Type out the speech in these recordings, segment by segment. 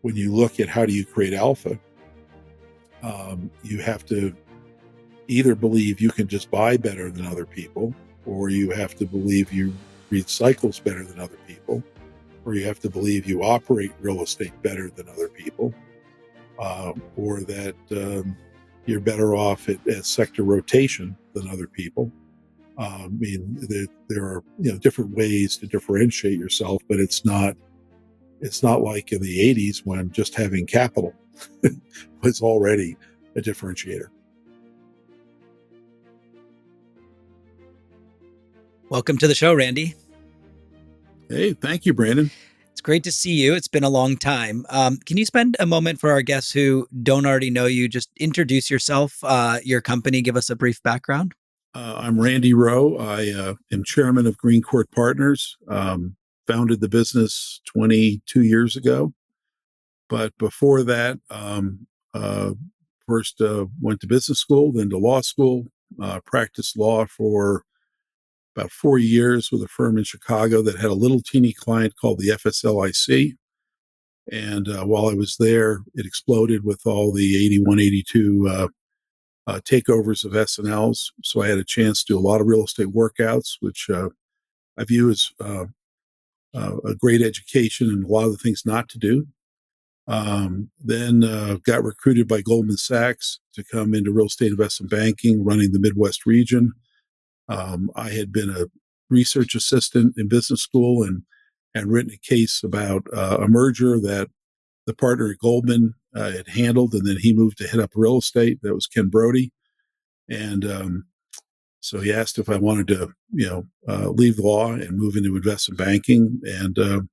when you look at how do you create alpha, you have to either believe you can just buy better than other people, or you have to believe you read cycles better than other people, or you have to believe you operate real estate better than other people, or that you're better off at sector rotation than other people. I mean, there are different ways to differentiate yourself, but it's not like in the 80s when just having capital was already a differentiator. Welcome to the show, Randy. Hey, thank you, Brandon. It's great to see you. It's been a long time. Can you spend a moment for our guests who don't already know you? Just introduce yourself, your company, give us a brief background. I'm Randy Rowe. I am chairman of Courte Partners. Founded the business 22 years ago. But before that, first went to business school, then to law school, practiced law for about 4 years with a firm in Chicago that had a little teeny client called the FSLIC. And while I was there, it exploded with all the 81, 82 takeovers of S&Ls. So I had a chance to do a lot of real estate workouts, which I view as a great education and a lot of the things not to do. Then got recruited by Goldman Sachs to come into real estate investment banking, running the Midwest region. I had been a research assistant in business school and written a case about a merger that the partner at Goldman had handled, and then he moved to head up real estate. That was Ken Brody. And so he asked if I wanted to, leave the law and move into investment banking. And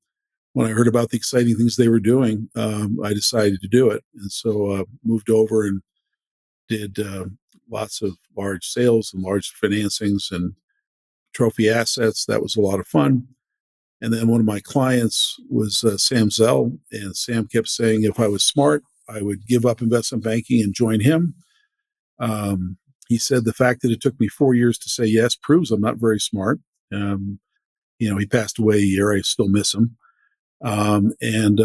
when I heard about the exciting things they were doing, I decided to do it. And so moved over and did lots of large sales and large financings and trophy assets. That was a lot of fun. And then one of my clients was Sam Zell, and Sam kept saying if I was smart, I would give up investment banking and join him. He said the fact that it took me 4 years to say yes proves I'm not very smart. He passed away a year. I still miss him. And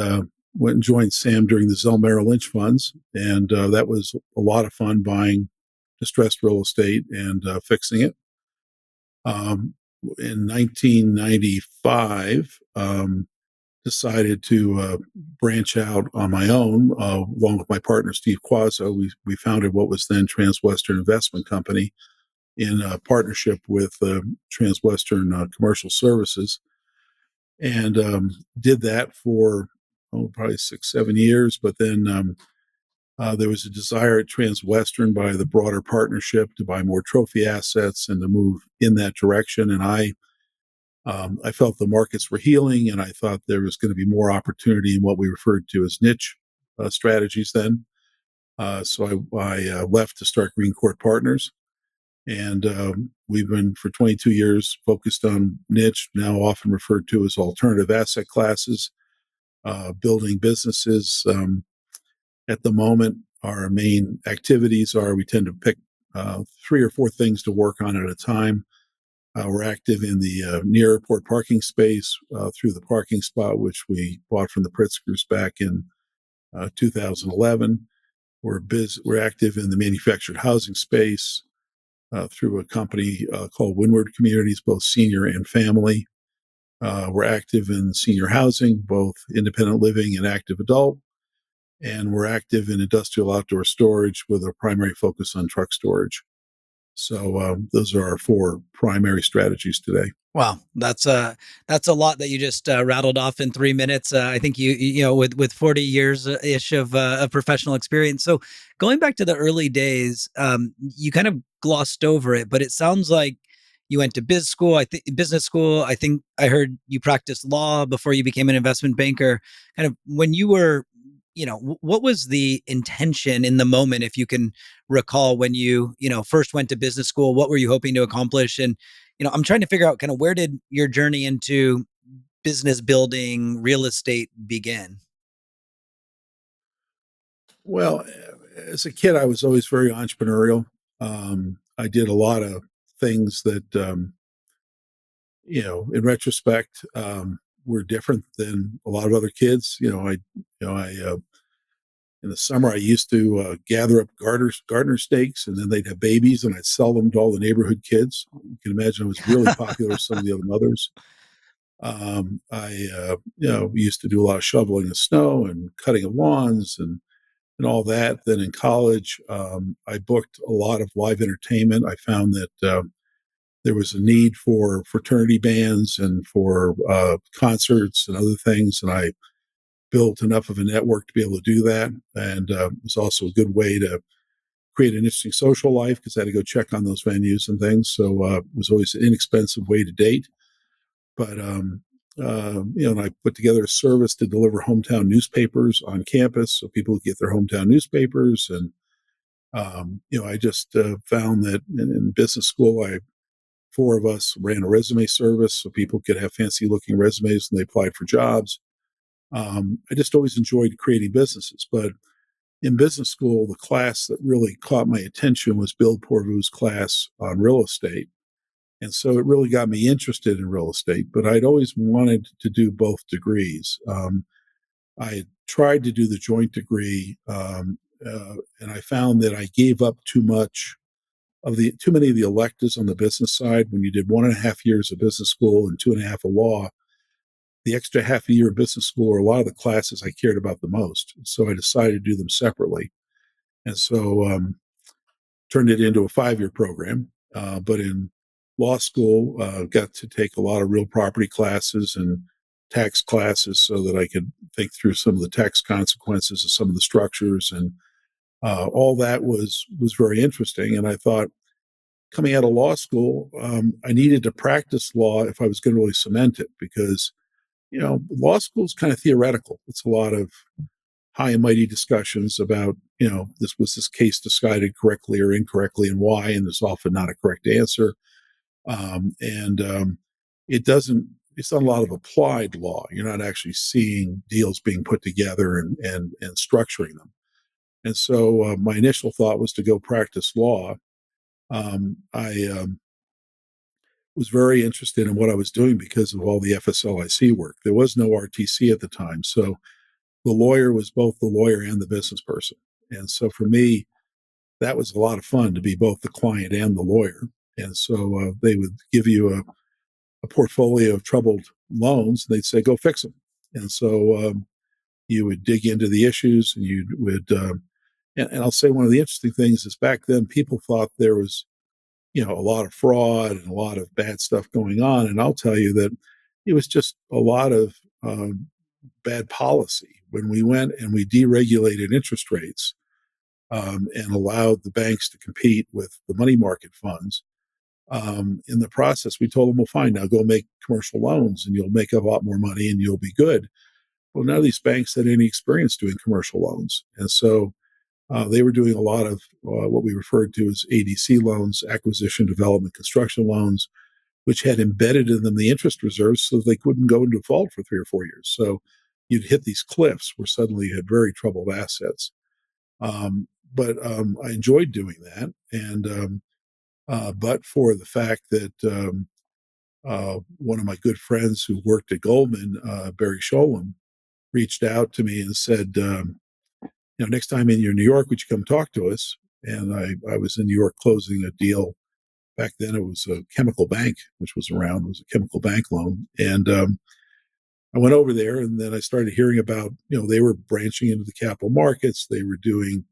went and joined Sam during the Zell Merrill Lynch funds. And that was a lot of fun buying distressed real estate and fixing it. In 1995, decided to branch out on my own, along with my partner, Steve Quazzo. We founded what was then Transwestern Investment Company in partnership with Transwestern Commercial Services. And did that for probably 6-7 years. But then there was a desire at Transwestern by the broader partnership to buy more trophy assets and to move in that direction. And I felt the markets were healing, and I thought there was going to be more opportunity in what we referred to as niche strategies then. So I left to start Courte Partners. And we've been for 22 years focused on niche, now often referred to as alternative asset classes, building businesses. At the moment, our main activities are we tend to pick 3 or 4 things to work on at a time. We're active in the near airport parking space through the parking spot, which we bought from the Pritzkers back in 2011. We're active in the manufactured housing space through a company called Windward Communities, both senior and family. We're active in senior housing, both independent living and active adult. And we're active in industrial outdoor storage with a primary focus on truck storage. So those are our 4 primary strategies today. Wow, that's a lot that you just rattled off in 3 minutes. I think you with 40 years ish of professional experience. So going back to the early days, you kind of glossed over it, but it sounds like you went to business school. I think I heard you practiced law before you became an investment banker. Kind of when you were, what was the intention in the moment, if you can recall, when you first went to business school? What were you hoping to accomplish? And I'm trying to figure out kind of where did your journey into business building, real estate begin? Well, as a kid, I was always very entrepreneurial. I did a lot of things that, in retrospect, were different than a lot of other kids. In the summer I used to gather up gardener snakes, and then they'd have babies, and I'd sell them to all the neighborhood kids. You can imagine I was really popular with some of the other mothers. We used to do a lot of shoveling of snow and cutting of lawns and all that. Then in college, I booked a lot of live entertainment. I found that there was a need for fraternity bands and for concerts and other things, and I built enough of a network to be able to do that. And it was also a good way to create an interesting social life because I had to go check on those venues and things. So it was always an inexpensive way to date. But and I put together a service to deliver hometown newspapers on campus, so people could get their hometown newspapers. And I just found that in business school, four of us ran a resume service, so people could have fancy looking resumes when they applied for jobs. I just always enjoyed creating businesses, but in business school, the class that really caught my attention was Bill Porvu's class on real estate. And so it really got me interested in real estate, but I'd always wanted to do both degrees. I tried to do the joint degree, and I found that I gave up too many of the electives on the business side. When you did 1.5 years of business school and 2.5 of law, the extra half a year of business school are a lot of the classes I cared about the most. So I decided to do them separately. And so turned it into a 5-year program. But in law school, got to take a lot of real property classes and tax classes so that I could think through some of the tax consequences of some of the structures. And all that was very interesting. And I thought, coming out of law school, I needed to practice law if I was going to really cement it, because law school is kind of theoretical. It's a lot of high and mighty discussions about, this case decided correctly or incorrectly and why, and there's often not a correct answer. And it's not a lot of applied law. You're not actually seeing deals being put together and structuring them. And so my initial thought was to go practice law. I was very interested in what I was doing because of all the FSLIC work. There was no RTC at the time. So the lawyer was both the lawyer and the business person. And so for me, that was a lot of fun to be both the client and the lawyer. And so they would give you a portfolio of troubled loans. They'd say, go fix them. And so you would dig into the issues, and you would, and I'll say one of the interesting things is back then people thought there was, a lot of fraud and a lot of bad stuff going on. And I'll tell you that it was just a lot of bad policy. When we went and we deregulated interest rates and allowed the banks to compete with the money market funds, in the process, we told them, well, fine, now go make commercial loans and you'll make a lot more money and you'll be good. Well, none of these banks had any experience doing commercial loans. And so they were doing a lot of what we referred to as ADC loans, acquisition, development, construction loans, which had embedded in them the interest reserves so they couldn't go into default for 3 or 4 years. So you'd hit these cliffs where suddenly you had very troubled assets. But I enjoyed doing that. And but for the fact that one of my good friends who worked at Goldman, Barry Sholem, reached out to me and said, next time you're in New York, would you come talk to us? And I was in New York closing a deal. Back then, it was a chemical bank, which was around. It was a chemical bank loan. And I went over there, and then I started hearing about, they were branching into the capital markets. They were doing,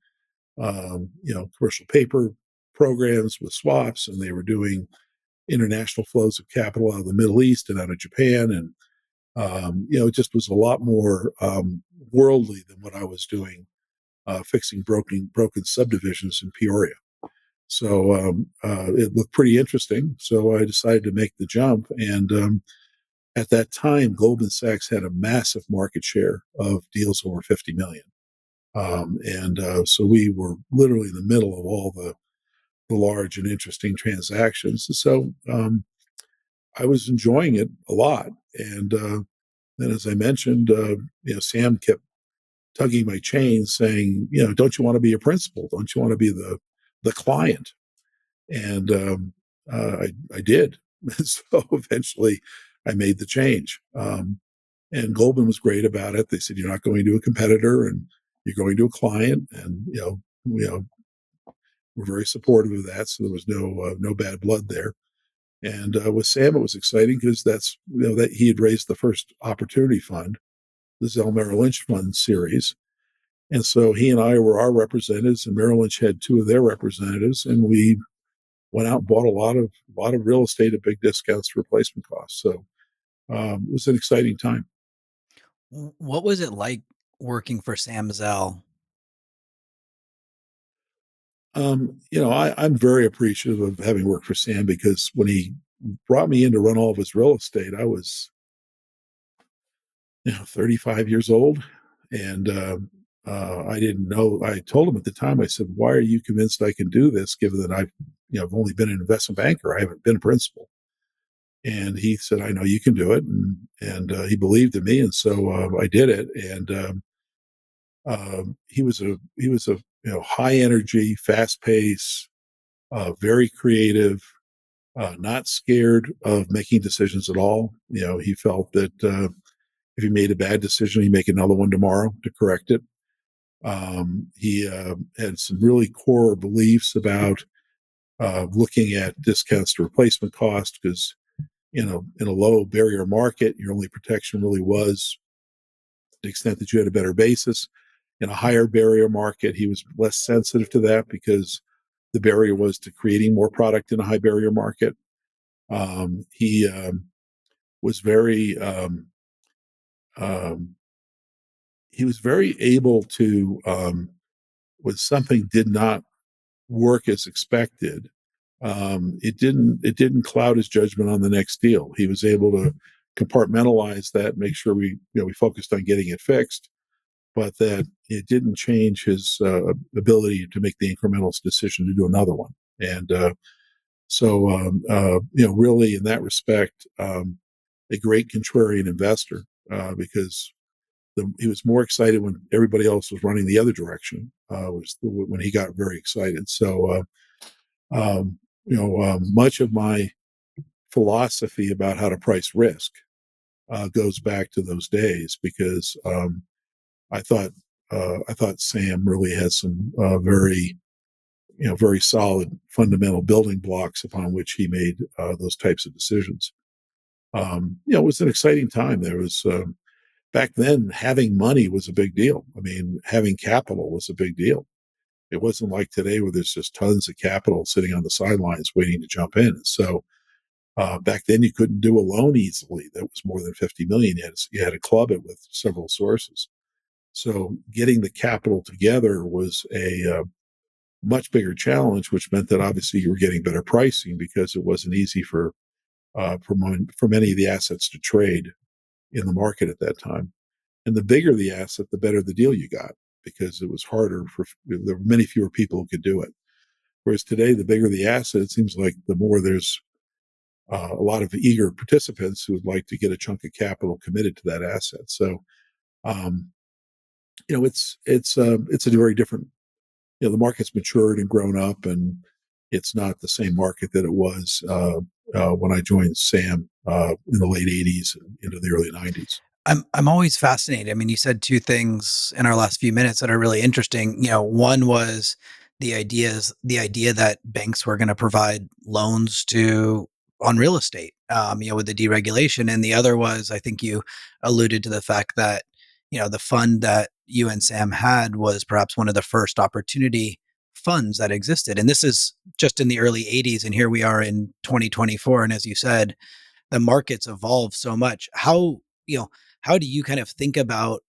commercial paper programs with swaps, and they were doing international flows of capital out of the Middle East and out of Japan. And, it just was a lot more worldly than what I was doing, fixing broken subdivisions in Peoria. So it looked pretty interesting. So I decided to make the jump. And at that time, Goldman Sachs had a massive market share of deals over 50 million. So we were literally in the middle of all the large and interesting transactions. So I was enjoying it a lot. And then, as I mentioned, Sam kept tugging my chain, saying, don't you want to be a principal? Don't you want to be the client? And I did. So eventually, I made the change. And Goldman was great about it. They said, you're not going to a competitor and you're going to a client. And, we're very supportive of that. So there was no bad blood there. And with Sam, it was exciting because that's, that he had raised the first opportunity fund, the Zell Merrill Lynch Fund series. And so he and I were our representatives, and Merrill Lynch had two of their representatives, and we went out and bought a lot of real estate at big discounts to replacement costs. So it was an exciting time. What was it like working for Sam Zell? I'm very appreciative of having worked for Sam because when he brought me in to run all of his real estate, I was 35 years old, and I didn't know. I told him at the time. I said, "Why are you convinced I can do this? Given that I've only been an investment banker. I haven't been a principal." And he said, "I know you can do it," and he believed in me, and so I did it. And he was a high energy, fast pace, very creative, not scared of making decisions at all. He felt that if he made a bad decision, he'd make another one tomorrow to correct it. He had some really core beliefs about looking at discounts to replacement cost because in a low barrier market, your only protection really was to the extent that you had a better basis. In a higher barrier market, he was less sensitive to that because the barrier was to creating more product in a high barrier market. He was very um, he was very able to when something did not work as expected, it didn't cloud his judgment on the next deal. He was able to compartmentalize that, make sure we focused on getting it fixed, but that it didn't change his ability to make the incremental decision to do another one. And really in that respect, a great contrarian investor because he was more excited when everybody else was running the other direction. Was when he got very excited. So much of my philosophy about how to price risk goes back to those days because I thought I thought Sam really had some very solid fundamental building blocks upon which he made those types of decisions. It was an exciting time. There was back then having money was a big deal. I mean, having capital was a big deal. It wasn't like today where there's just tons of capital sitting on the sidelines waiting to jump in. So back then you couldn't do a loan easily that was more than 50 million. You had to club it with several sources. So getting the capital together was a much bigger challenge, which meant that obviously you were getting better pricing because it wasn't easy for many of the assets to trade in the market at that time. And the bigger the asset, the better the deal you got because it was harder there were many fewer people who could do it. Whereas today, the bigger the asset, it seems like the more there's a lot of eager participants who would like to get a chunk of capital committed to that asset. So, um, it's a very different. The market's matured and grown up, and it's not the same market that it was when I joined Sam in the late '80s and into the early '90s. I'm always fascinated. I mean, you said two things in our last few minutes that are really interesting. One was the idea that banks were going to provide loans to on real estate, with the deregulation, and the other was I think you alluded to the fact that the fund that you and Sam had was perhaps one of the first opportunity funds that existed, and this is just in the early '80s, and here we are in 2024, and as you said, the markets evolve so much. You know, how do you kind of think about,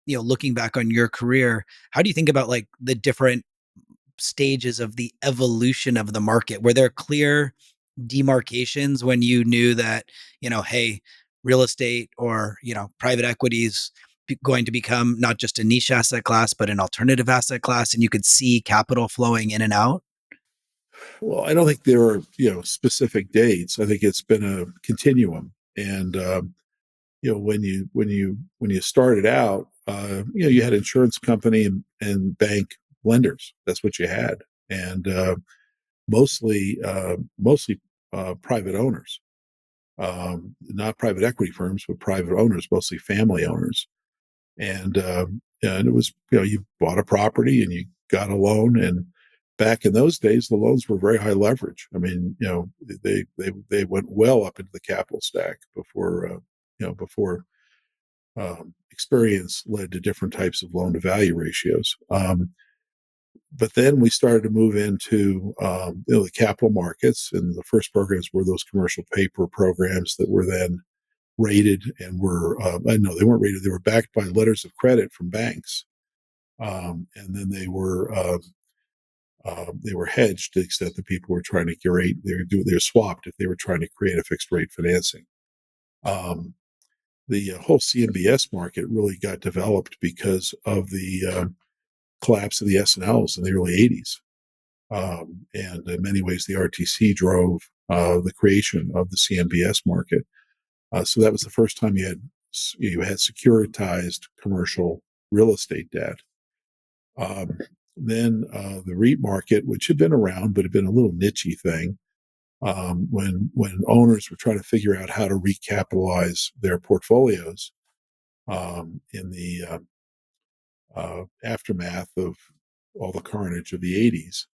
looking back on your career, how do you think about like the different stages of the evolution of the market? Were there clear demarcations when you knew that, hey, real estate or, private equities going to become not just a niche asset class, but an alternative asset class, and you could see capital flowing in and out? Well, I don't think there are specific dates. I think it's been a continuum, and when you started out, you had insurance company and bank lenders. That's what you had, and mostly private owners. not private equity firms, but private owners, mostly family owners. And it was, you bought a property and you got a loan. And back in those days, the loans were very high leverage. I mean, they went well up into the capital stack before experience led to different types of loan to value ratios. But then we started to move into the capital markets, and the first programs were those commercial paper programs that were then rated and were no, they weren't rated; they were backed by letters of credit from banks, and then they were hedged to the extent that people were trying to curate. They were swapped if they were trying to create a fixed rate financing. The whole CMBS market really got developed because of the collapse of the S&Ls in the early 80s. And in many ways, the RTC drove the creation of the CMBS market. So that was the first time you had securitized commercial real estate debt. Then the REIT market, which had been around but had been a little nichey thing, when owners were trying to figure out how to recapitalize their portfolios in the aftermath of all the carnage of the 80s.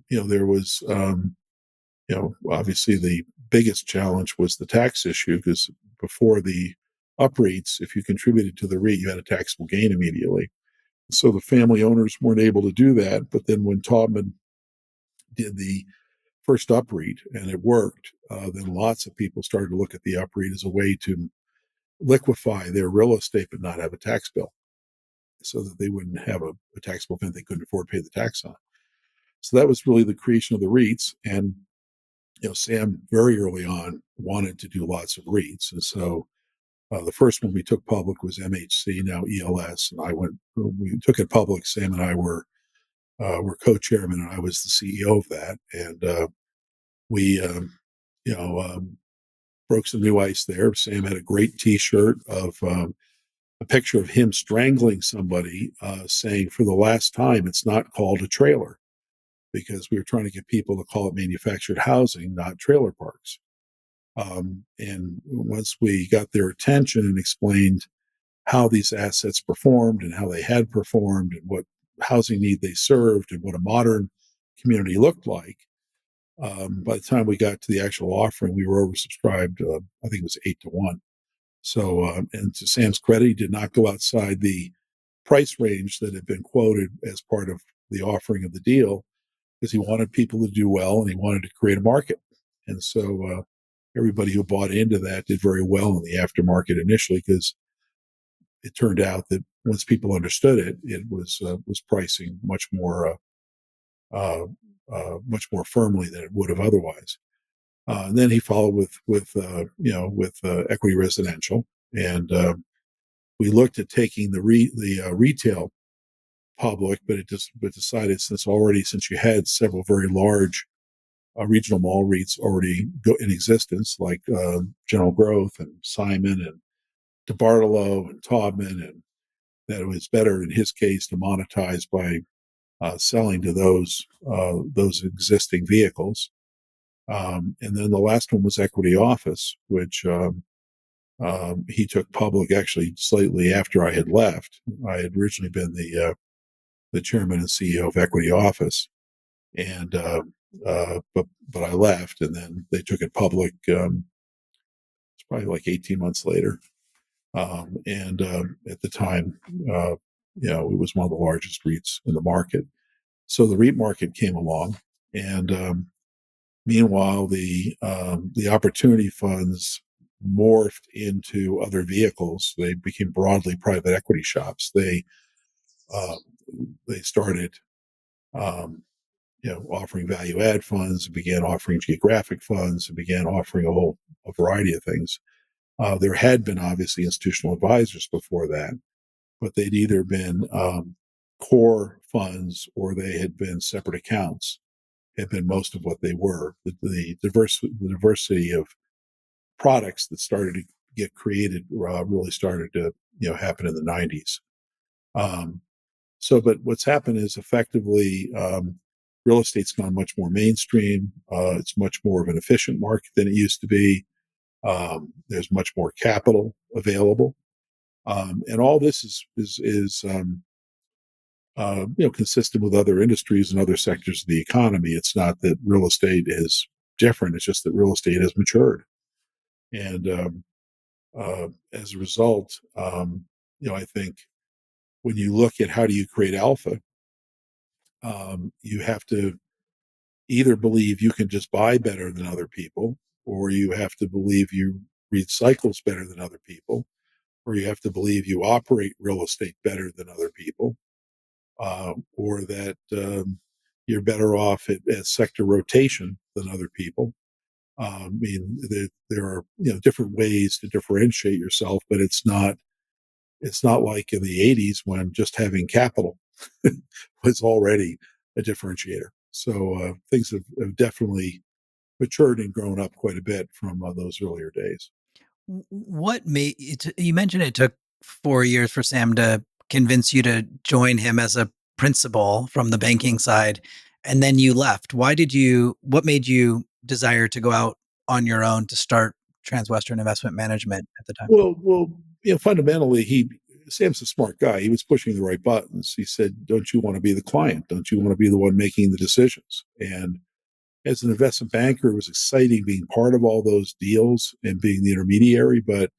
There was, obviously the biggest challenge was the tax issue, because before the UPREITs, if you contributed to the REIT, you had a taxable gain immediately. So the family owners weren't able to do that. But then when Taubman did the first UPREIT and it worked, then lots of people started to look at the UPREIT as a way to liquefy their real estate but not have a tax bill, so that they wouldn't have a taxable event they couldn't afford to pay the tax on. So that was really the creation of the REITs. And Sam very early on wanted to do lots of REITs, and so the first one we took public was MHC, now ELS, and we took it public. Sam and I were co-chairman, and I was the CEO of that, and we broke some new ice there. Sam had a great T-shirt of a picture of him strangling somebody, saying, "For the last time, it's not called a trailer," because we were trying to get people to call it manufactured housing, not trailer parks. And once we got their attention and explained how these assets performed and how they had performed and what housing need they served and what a modern community looked like, by the time we got to the actual offering, we were oversubscribed. I think it was 8-1. So, and to Sam's credit, he did not go outside the price range that had been quoted as part of the offering of the deal, because he wanted people to do well and he wanted to create a market. And so everybody who bought into that did very well in the aftermarket initially, because it turned out that once people understood it, it was pricing much more firmly than it would have otherwise. And then he followed with equity residential, and we looked at taking the retail public, but decided since you had several very large regional mall REITs already in existence, like General Growth and Simon and DeBartolo and Taubman, and that it was better in his case to monetize by selling to those existing vehicles. And then the last one was Equity Office, which he took public actually slightly after I had left. I had originally been the chairman and CEO of Equity Office, and but I left, and then they took it public. It's probably like 18 months later, and at the time, it was one of the largest REITs in the market. So the REIT market came along, and meanwhile, the opportunity funds morphed into other vehicles. They became broadly private equity shops. They started, offering value add funds, and began offering geographic funds, and began offering a variety of things. There had been obviously institutional advisors before that, but they'd either been core funds or they had been separate accounts. Had been most of what they were. The diversity of products that started to get created really started to happen in the 90s. But what's happened is effectively real estate's gone much more mainstream. It's much more of an efficient market than it used to be. There's much more capital available, and all this is consistent with other industries and other sectors of the economy. It's not that real estate is different; it's just that real estate has matured, and as a result, I think when you look at how do you create alpha, you have to either believe you can just buy better than other people, or you have to believe you read cycles better than other people, or you have to believe you operate real estate better than other people, or that you're better off at sector rotation than other people. I mean, there are different ways to differentiate yourself, but it's not like in the '80s when just having capital was already a differentiator. So things have definitely matured and grown up quite a bit from those earlier days. What made it, you mentioned it took 4 years for Sam to convince you to join him as a principal from the banking side, and then you left. What made you desire to go out on your own to start Transwestern Investment Management at the time? Well, fundamentally, Sam's a smart guy. He was pushing the right buttons. He said, "Don't you want to be the client? Don't you want to be the one making the decisions?" And as an investment banker, it was exciting being part of all those deals and being the intermediary. But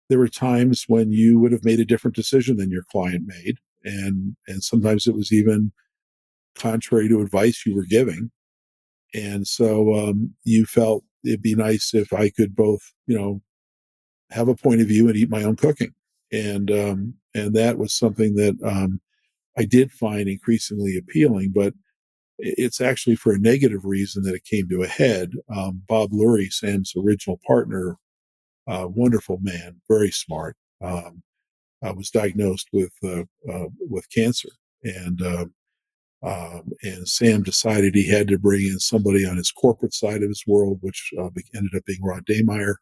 there were times when you would have made a different decision than your client made, and sometimes it was even contrary to advice you were giving. And so you felt it'd be nice if I could both, have a point of view and eat my own cooking. And that was something that I did find increasingly appealing. But it's actually for a negative reason that it came to a head. Bob Lurie, Sam's original partner, wonderful man, very smart, was diagnosed with cancer, and Sam decided he had to bring in somebody on his corporate side of his world, which ended up being Rod Daymeyer,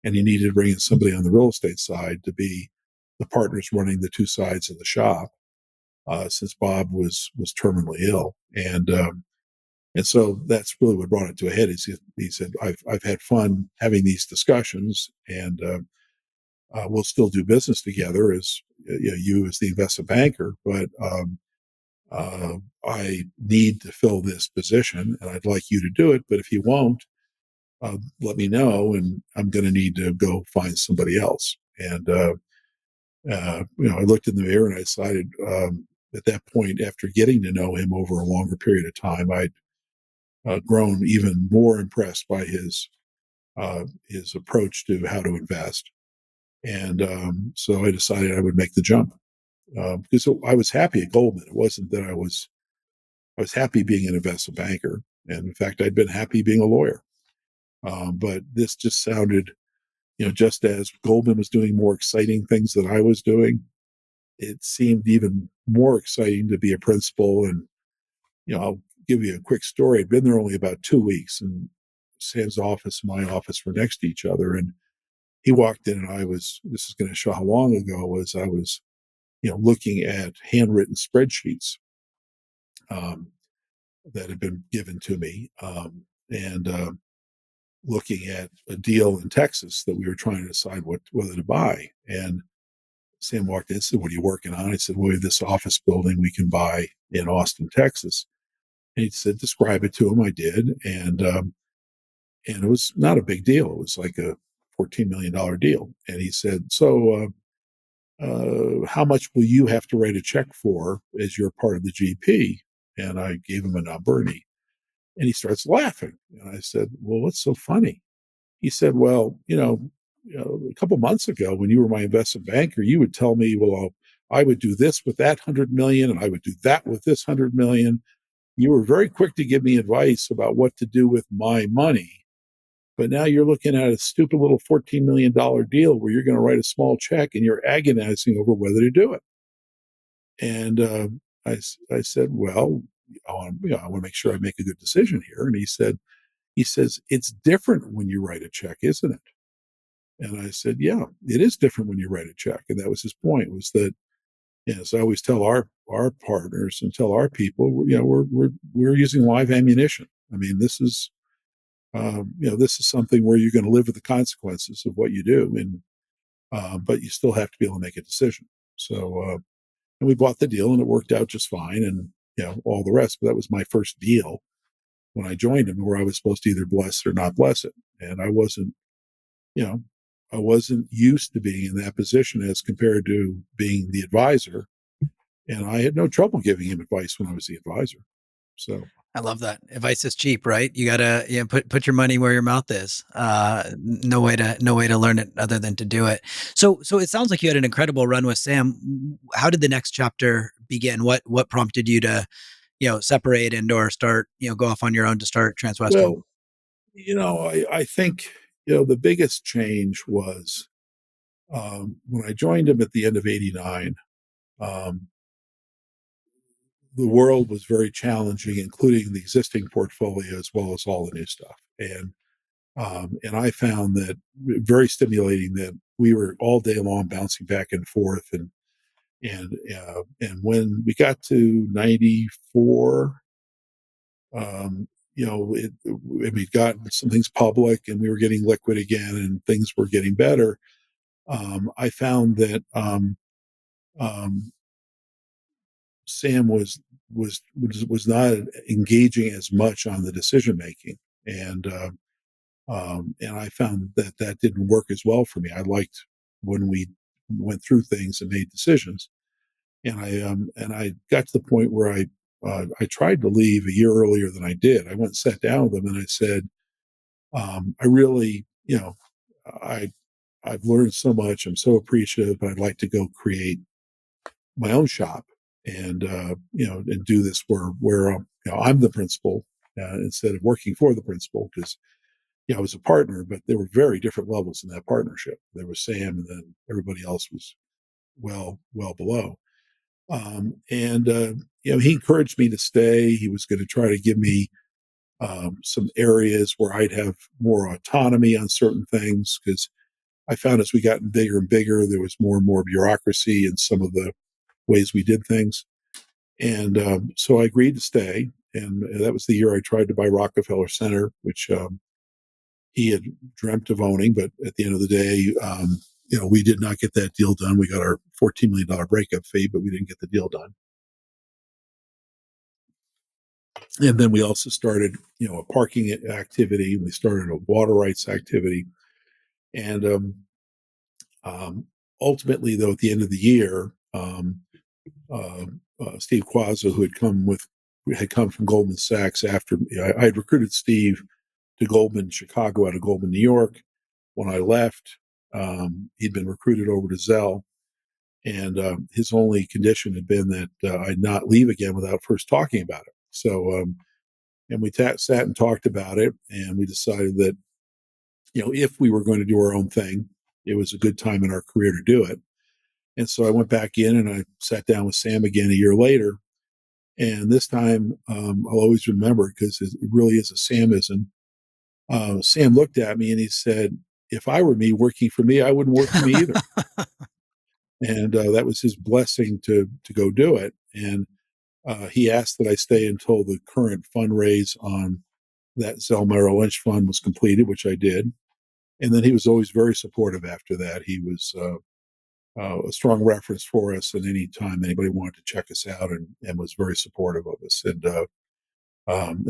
and he needed to bring in somebody on the real estate side to be the partners running the two sides of the shop, since Bob was terminally ill, and so that's really what brought it to a head. He said, I've had fun having these discussions, and we'll still do business together as you as the investment banker, but I need to fill this position, and I'd like you to do it. But if you won't, let me know, and I'm going to need to go find somebody else. And I looked in the mirror and I decided at that point, after getting to know him over a longer period of time, I'd grown even more impressed by his approach to how to invest. And so I decided I would make the jump because I was happy at Goldman. It wasn't that I was happy being an investment banker, and in fact, I'd been happy being a lawyer. But this just sounded, just as Goldman was doing more exciting things than I was doing, it seemed even more exciting to be a principal. And I'll give you a quick story. I'd been there only about 2 weeks, and Sam's office and my office were next to each other. And he walked in, and this is going to show how long ago I was, looking at handwritten spreadsheets um, that had been given to me, and looking at a deal in Texas that we were trying to decide whether to buy. And Sam walked in and said, "What are you working on?" I said, "Well, we have this office building we can buy in Austin, Texas." And he said, "Describe it to him." I did, and it was not a big deal. It was like a $14 million deal. And he said, "So, how much will you have to write a check for as you're part of the GP?" And I gave him a number, and he starts laughing. And I said, "Well, what's so funny?" He said, "Well, a couple months ago when you were my investment banker, you would tell me, well, I would do this with that 100 million, and I would do that with this 100 million. You were very quick to give me advice about what to do with my money. But now you're looking at a stupid little $14 million deal where you're going to write a small check and you're agonizing over whether to do it." And I said, "Well, I want to make sure I make a good decision here." And he says, "It's different when you write a check, isn't it?" And I said, "Yeah, it is different when you write a check." And that was his point, was that, as I always tell our partners and tell our people, we're using live ammunition. I mean, this is this is something where you're going to live with the consequences of what you do, and but you still have to be able to make a decision. So, and we bought the deal, and it worked out just fine, and all the rest. But that was my first deal when I joined him, where I was supposed to either bless it or not bless it, and you know, I wasn't used to being in that position as compared to being the advisor, and I had no trouble giving him advice when I was the advisor. So, I love that. Advice is cheap, right? You gotta put your money where your mouth is. No way to learn it other than to do it. So it sounds like you had an incredible run with Sam. How did the next chapter begin? What prompted you to separate and or start go off on your own to start Transwestern? well, I think the biggest change was when I joined him at the end of '89. Um, the world was very challenging, including the existing portfolio as well as all the new stuff. And I found that very stimulating that we were all day long bouncing back and forth. And when we got to '94, we'd gotten some things public and we were getting liquid again and things were getting better. I found that um, Sam was not engaging as much on the decision making, and and I found that that didn't work as well for me. I liked when we went through things and made decisions, and I got to the point where I tried to leave a year earlier than I did. I went and sat down with them and I said, I really, I I've learned so much. I'm so appreciative, but I'd like to go create my own shop and and do this where I'm the principal instead of working for the principal, because I was a partner, but there were very different levels in that partnership. There was Sam, and then everybody else was well below. And he encouraged me to stay. He was going to try to give me some areas where I'd have more autonomy on certain things, because I found as we got bigger and bigger, there was more and more bureaucracy in some of the ways we did things. And so I agreed to stay. And that was the year I tried to buy Rockefeller Center, which he had dreamt of owning. But at the end of the day, we did not get that deal done. We got our $14 million breakup fee, but we didn't get the deal done. And then we also started, a parking activity. We started a water rights activity. And ultimately, though, at the end of the year, uh, Steve Quazza, who had come from Goldman Sachs after I had recruited Steve to Goldman Chicago out of Goldman New York. When I left, he'd been recruited over to Zell, and his only condition had been that I'd not leave again without first talking about it. So, and we sat and talked about it, and we decided that if we were going to do our own thing, it was a good time in our career to do it. And so I went back in and I sat down with Sam again a year later. And this time, I'll always remember it because it really is a Samism. Sam looked at me and he said, "If I were me working for me, I wouldn't work for me either." And that was his blessing to go do it. And he asked that I stay until the current fundraise on that Zell Merrill Lynch fund was completed, which I did. And then he was always very supportive after that. He was a strong reference for us, and any time anybody wanted to check us out, and was very supportive of us. And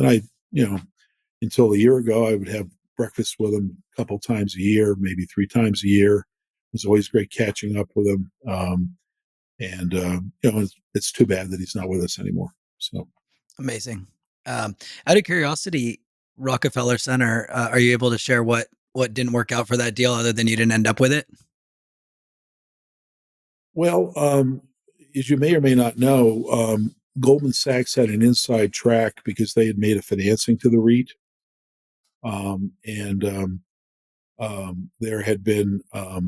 I, until a year ago, I would have breakfast with him a couple times a year, maybe 3 times a year. It was always great catching up with him. And it's too bad that he's not with us anymore. So Amazing. Out of curiosity, Rockefeller Center, are you able to share what didn't work out for that deal other than you didn't end up with it? well, as you may or may not know, Goldman Sachs had an inside track because they had made a financing to the REIT. And there had been, uh,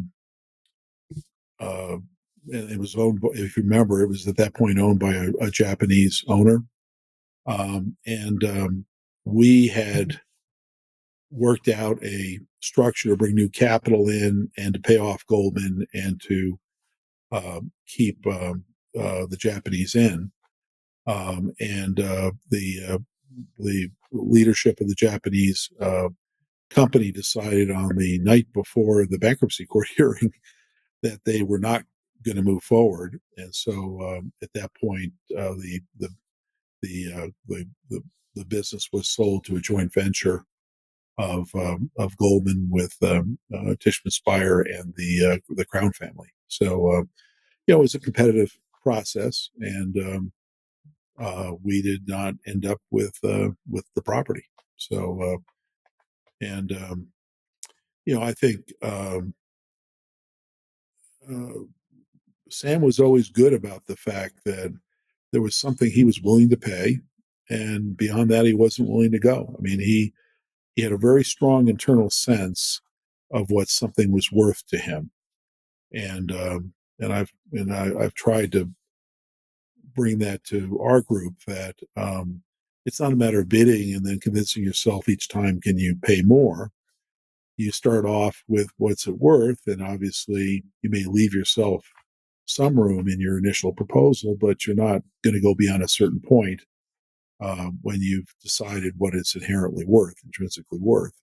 and it was owned, if you remember, it was at that point owned by a Japanese owner. And we had worked out a structure to bring new capital in and to pay off Goldman and to keep the Japanese in. And the leadership of the Japanese company decided on the night before the bankruptcy court hearing that they were not going to move forward, and so at that point, the the business was sold to a joint venture of Goldman with Tishman Speyer and the Crown family. So it was a competitive process, and we did not end up with the property. So and I think uh, Sam was always good about the fact that there was something he was willing to pay, and beyond that, he wasn't willing to go. I mean, he had a very strong internal sense of what something was worth to him, and I've tried to bring that to our group that it's not a matter of bidding and then convincing yourself each time can you pay more. You start off with what's it worth, and obviously you may leave yourself some room in your initial proposal, but you're not going to go beyond a certain point when you've decided what it's inherently worth, intrinsically worth.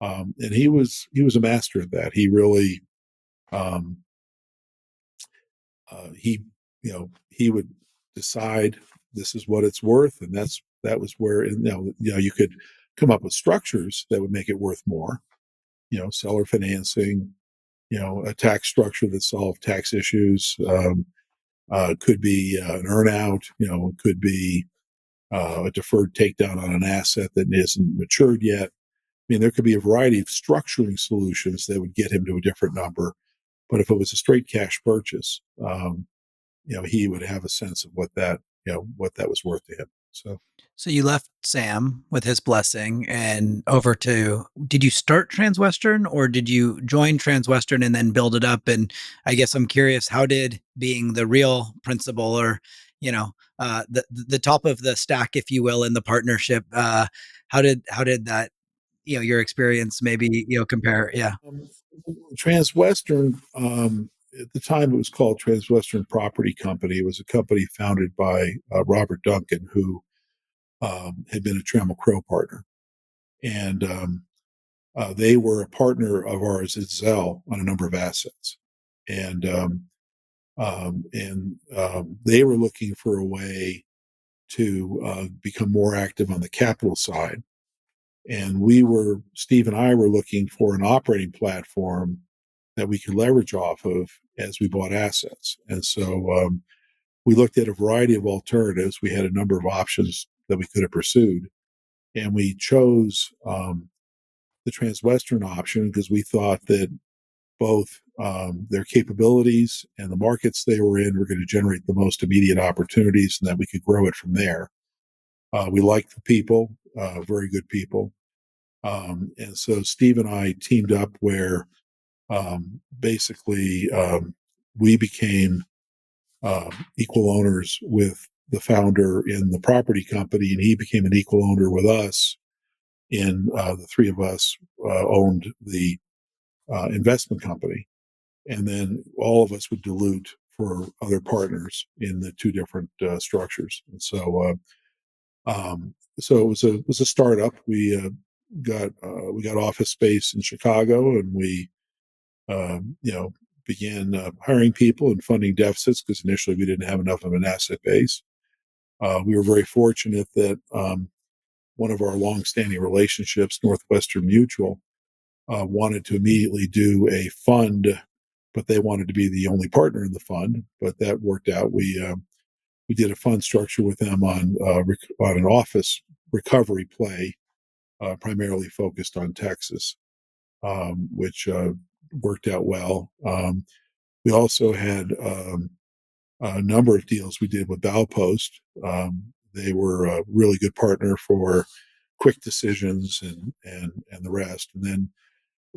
And he was a master at that. He really um, he he would decide this is what it's worth, and that was where you could come up with structures that would make it worth more. Seller financing, a tax structure that solved tax issues. Could be an earnout. It could be a deferred takedown on an asset that isn't matured yet. I mean, there could be a variety of structuring solutions that would get him to a different number. But if it was a straight cash purchase, he would have a sense of what that was worth to him. So So you left Sam with his blessing and over to, did you start Transwestern or did you join Transwestern and then build it up? And I guess I'm curious, how did being the real principal or, the top of the stack, if you will, in the partnership, how did that, your experience maybe, compare? Yeah. um, Transwestern, at the time it was called Transwestern Property Company. It was a company founded by Robert Duncan, who had been a Trammell Crow partner. And they were a partner of ours at Zell on a number of assets. And they were looking for a way to become more active on the capital side. And Steve and I were looking for an operating platform that we could leverage off of as we bought assets. And so we looked at a variety of alternatives. We had a number of options that we could have pursued. And we chose the Transwestern option because we thought that both their capabilities and the markets they were in were going to generate the most immediate opportunities and that we could grow it from there. We liked the people, very good people. And so Steve and I teamed up where basically we became equal owners with the founder in the property company, and he became an equal owner with us. In the three of us owned the investment company, and then all of us would dilute for other partners in the two different structures. And so it was a startup. We got office space in Chicago, and we began hiring people and funding deficits because initially we didn't have enough of an asset base. We were very fortunate that one of our longstanding relationships, Northwestern Mutual, wanted to immediately do a fund, but they wanted to be the only partner in the fund. But that worked out. We did a fund structure with them on an office recovery play, primarily focused on Texas, which worked out well. We also had a number of deals we did with Baupost. They were a really good partner for quick decisions and the rest. And then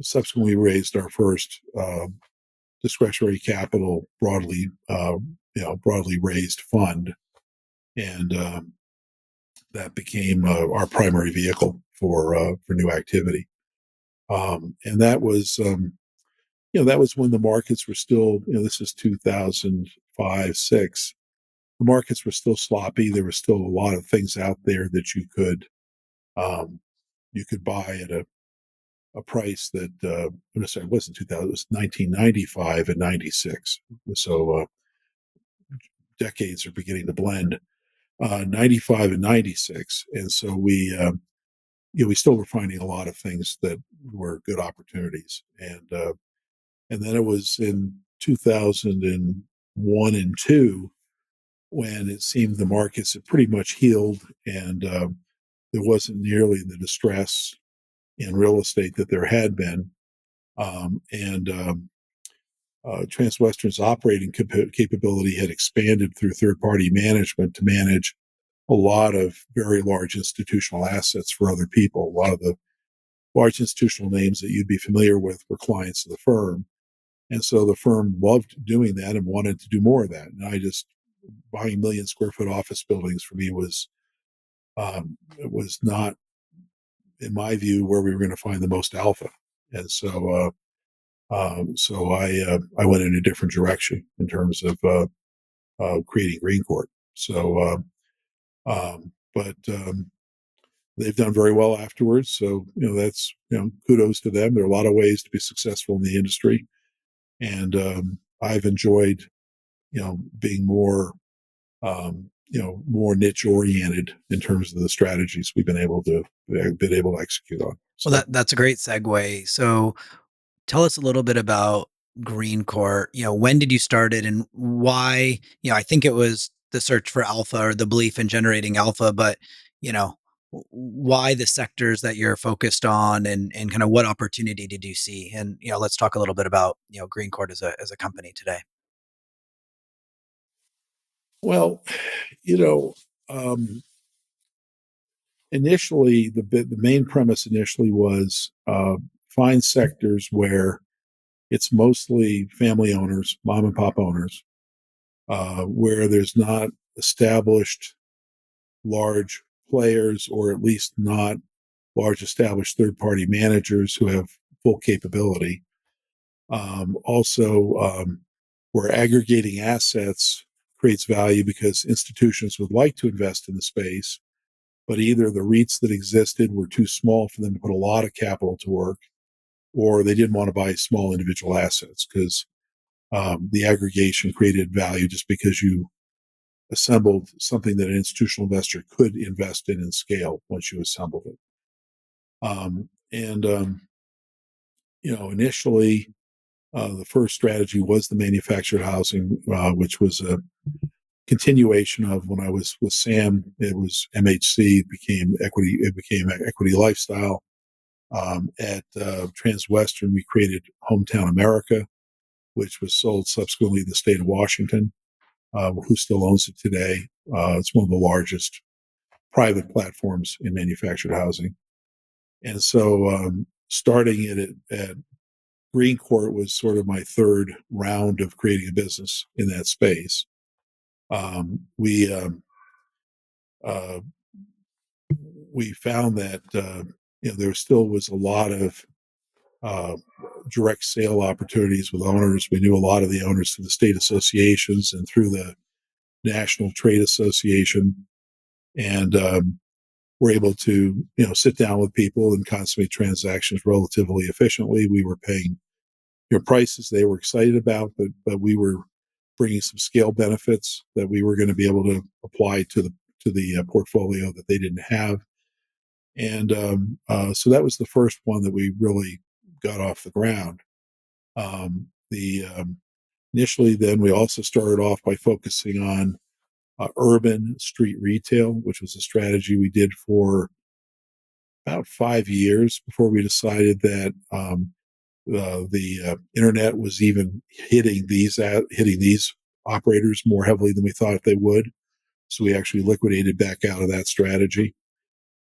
subsequently raised our first discretionary capital broadly raised fund, and that became our primary vehicle for new activity. And that was when the markets were still, this is 2005, six. The markets were still sloppy. There were still a lot of things out there that you could buy at a a price that I'm sorry, it wasn't 2000, it was 1995 and 96. So decades are beginning to blend. 95 and 96, and so we still were finding a lot of things that were good opportunities, and then it was in 2001 and two when it seemed the markets had pretty much healed, and there wasn't nearly the distress in real estate that there had been. And Transwestern's operating capability had expanded through third party management to manage a lot of very large institutional assets for other people. A lot of the large institutional names that you'd be familiar with were clients of the firm. And so the firm loved doing that and wanted to do more of that. And buying million square foot office buildings for me it was not, in my view, where we were going to find the most alpha. And so I went in a different direction in terms of creating Green Court. So, but they've done very well afterwards. So that's kudos to them. There are a lot of ways to be successful in the industry, and I've enjoyed being more niche oriented in terms of the strategies we've been able to execute on. Well, So, that's a great segue. So tell us a little bit about Green Court. When did you start it and why? I think it was the search for alpha or the belief in generating alpha, but you know, why the sectors that you're focused on and kind of what opportunity did you see? And let's talk a little bit about Green Court as a company today. well, you know, um, initially the main premise initially was find sectors where it's mostly family owners, mom and pop owners, where there's not established large players, or at least not large established third party managers who have full capability. Also, where aggregating assets creates value because institutions would like to invest in the space, but either the REITs that existed were too small for them to put a lot of capital to work, or they didn't want to buy small individual assets because the aggregation created value just because you assembled something that an institutional investor could invest in and scale once you assembled it. And initially, the first strategy was the manufactured housing, which was a continuation of when I was with Sam. It was MHC, it became Equity Lifestyle. At Transwestern, we created Hometown America, which was sold subsequently to the state of Washington, who still owns it today. It's one of the largest private platforms in manufactured housing. And so starting it at Green Court was sort of my third round of creating a business in that space. Uh, we found that there still was a lot of uh, direct sale opportunities with owners. We knew a lot of the owners through the state associations and through the National Trade Association, and we're able to sit down with people and consummate transactions relatively efficiently. We were paying prices they were excited about, but we were bringing some scale benefits that we were going to be able to apply to the portfolio that they didn't have. And so that was the first one that we really got off the ground. The Initially, then we also started off by focusing on urban street retail, which was a strategy we did for about 5 years before we decided that the internet was even hitting these operators more heavily than we thought they would. So we actually liquidated back out of that strategy.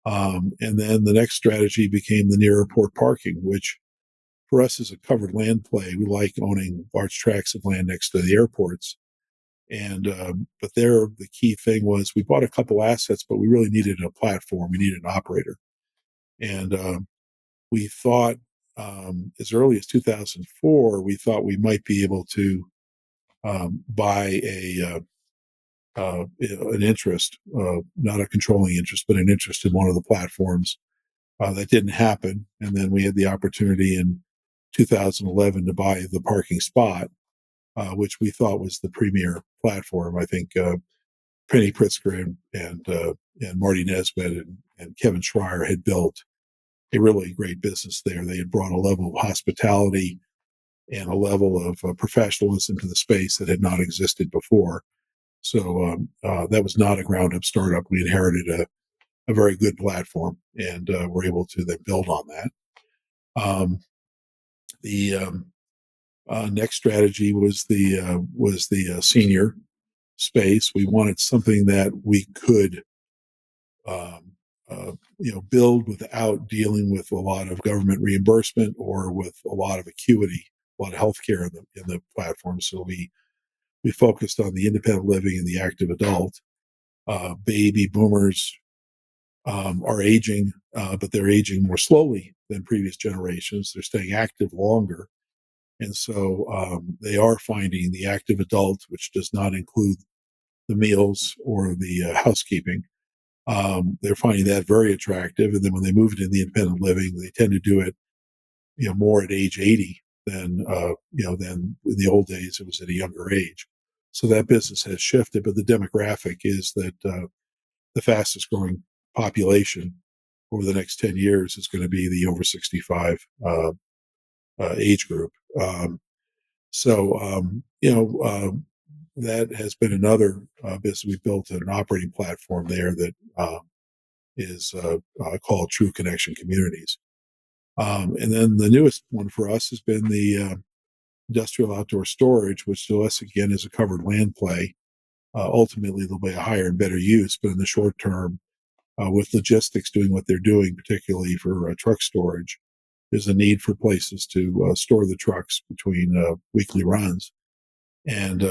And then the next strategy became the near airport parking, which for us is a covered land play. We like owning large tracts of land next to the airports. And but there, the key thing was we bought a couple assets, but we really needed a platform. We needed an operator, and we thought as early as 2004, we thought we might be able to buy an interest, not a controlling interest, but an interest in one of the platforms. That didn't happen. And then we had the opportunity in 2011 to buy the parking spot, which we thought was the premier platform. I think Penny Pritzker and Marty Nesbitt and Kevin Schreier had built a really great business there. They had brought a level of hospitality and a level of professionalism to the space that had not existed before. So that was not a ground up startup. We inherited a very good platform and were able to then build on that. The next strategy was the senior space. We wanted something that we could um, build without dealing with a lot of government reimbursement or with a lot of acuity, a lot of healthcare in the platform. So we focused on the independent living and the active adult. Baby boomers are aging, but they're aging more slowly than previous generations. They're staying active longer. And so they are finding the active adult, which does not include the meals or the housekeeping. They're finding that very attractive. And then when they move into the independent living, they tend to do it, more at age 80 than in the old days, it was at a younger age. So that business has shifted, but the demographic is that the fastest growing population over the next 10 years is going to be the over 65 age group. That has been another business. We built an operating platform there that is called True Connection Communities. And then the newest one for us has been the industrial outdoor storage, which to us, again, is a covered land play. Ultimately, there'll be a higher and better use, but in the short term, with logistics doing what they're doing, particularly for truck storage, there's a need for places to store the trucks between weekly runs. And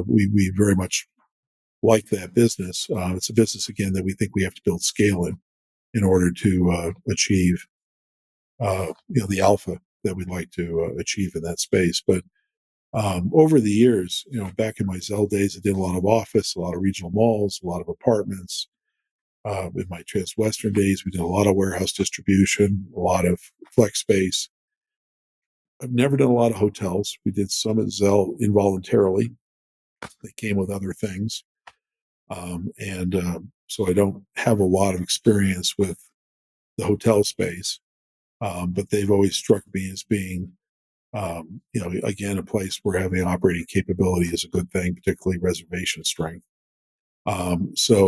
we very much like that business. It's a business, again, that we think we have to build scale in order to achieve the alpha that we'd like to achieve in that space. But over the years, back in my Zell days, I did a lot of office, a lot of regional malls, a lot of apartments. In my Transwestern days, we did a lot of warehouse distribution, a lot of flex space. I've never done a lot of hotels. We did some at Zell involuntarily. They came with other things. So I don't have a lot of experience with the hotel space, but they've always struck me as being, again, a place where having operating capability is a good thing, particularly reservation strength. Over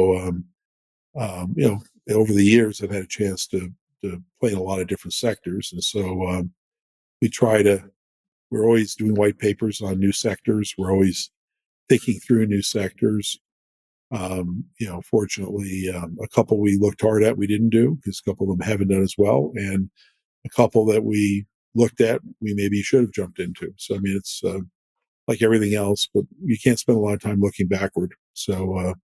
the years, I've had a chance to play in a lot of different sectors, and so we try to. We're always doing white papers on new sectors. We're always thinking through new sectors. Fortunately, a couple we looked hard at, we didn't do because a couple of them haven't done as well, and a couple that we looked at, we maybe should have jumped into. So, I mean, it's like everything else, but you can't spend a lot of time looking backward. So,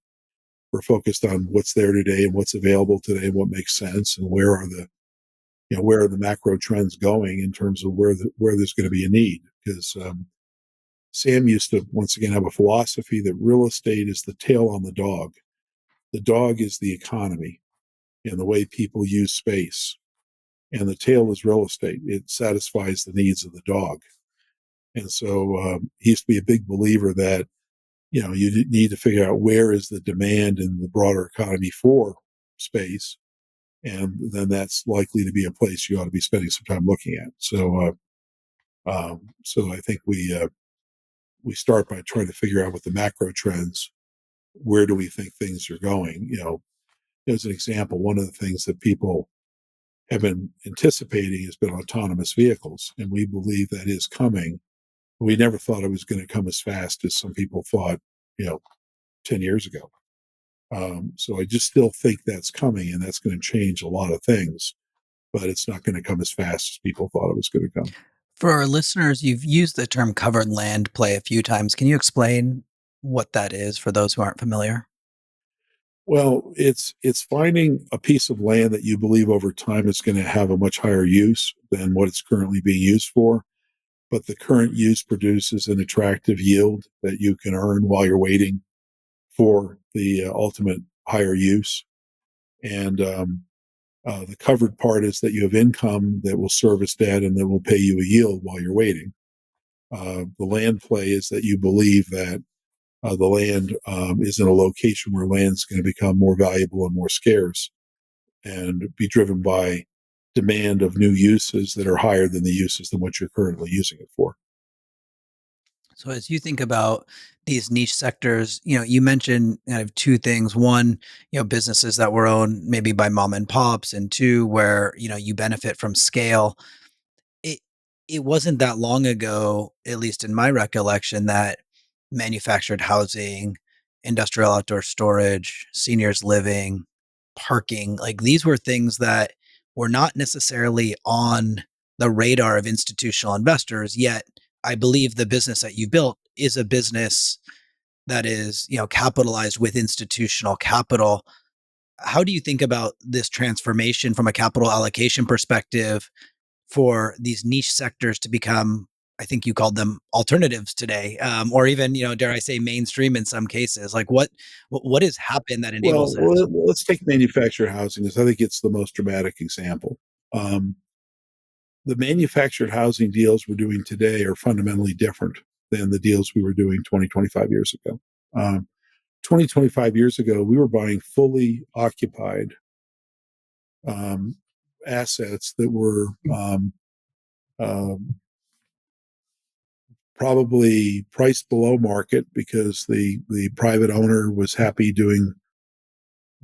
we're focused on what's there today and what's available today and what makes sense and where are the macro trends going in terms of where there's going to be a need. Because Sam used to once again have a philosophy that real estate is the tail on the dog. The dog is the economy and the way people use space. And the tail is real estate. It satisfies the needs of the dog. And so he used to be a big believer that, you need to figure out where is the demand in the broader economy for space. And then that's likely to be a place you ought to be spending some time looking at. So I think we start by trying to figure out what the macro trends, where do we think things are going? As an example, one of the things that people have been anticipating has been autonomous vehicles, and we believe that is coming. We never thought it was going to come as fast as some people thought, 10 years ago. So I just still think that's coming, and that's going to change a lot of things, but it's not going to come as fast as people thought it was going to come. For our listeners, you've used the term covered land play a few times. Can you explain what that is for those who aren't familiar? Well, it's finding a piece of land that you believe over time is going to have a much higher use than what it's currently being used for, but the current use produces an attractive yield that you can earn while you're waiting for the ultimate higher use. And The covered part is that you have income that will service debt and that will pay you a yield while you're waiting. The land play is that you believe that the land is in a location where land's going to become more valuable and more scarce and be driven by demand of new uses that are higher than the uses than what you're currently using it for. So as you think about these niche sectors, you mentioned kind of two things. One, businesses that were owned maybe by mom and pops, and two, where, you benefit from scale. It it wasn't that long ago, at least in my recollection, that manufactured housing, industrial outdoor storage, seniors living, parking, like these were things that were not necessarily on the radar of institutional investors. Yet, I believe the business that you built is a business that is, capitalized with institutional capital. How do you think about this transformation from a capital allocation perspective for these niche sectors to become, I think you called them alternatives today, or even, dare I say, mainstream in some cases? Like what has happened that enables Well, this? let's take manufactured housing, because I think it's the most dramatic example. Um, the manufactured housing deals we're doing today are fundamentally different than the deals we were doing 20, 25 years ago. 20, 25 years ago, we were buying fully occupied um, assets that were um, probably priced below market because the private owner was happy doing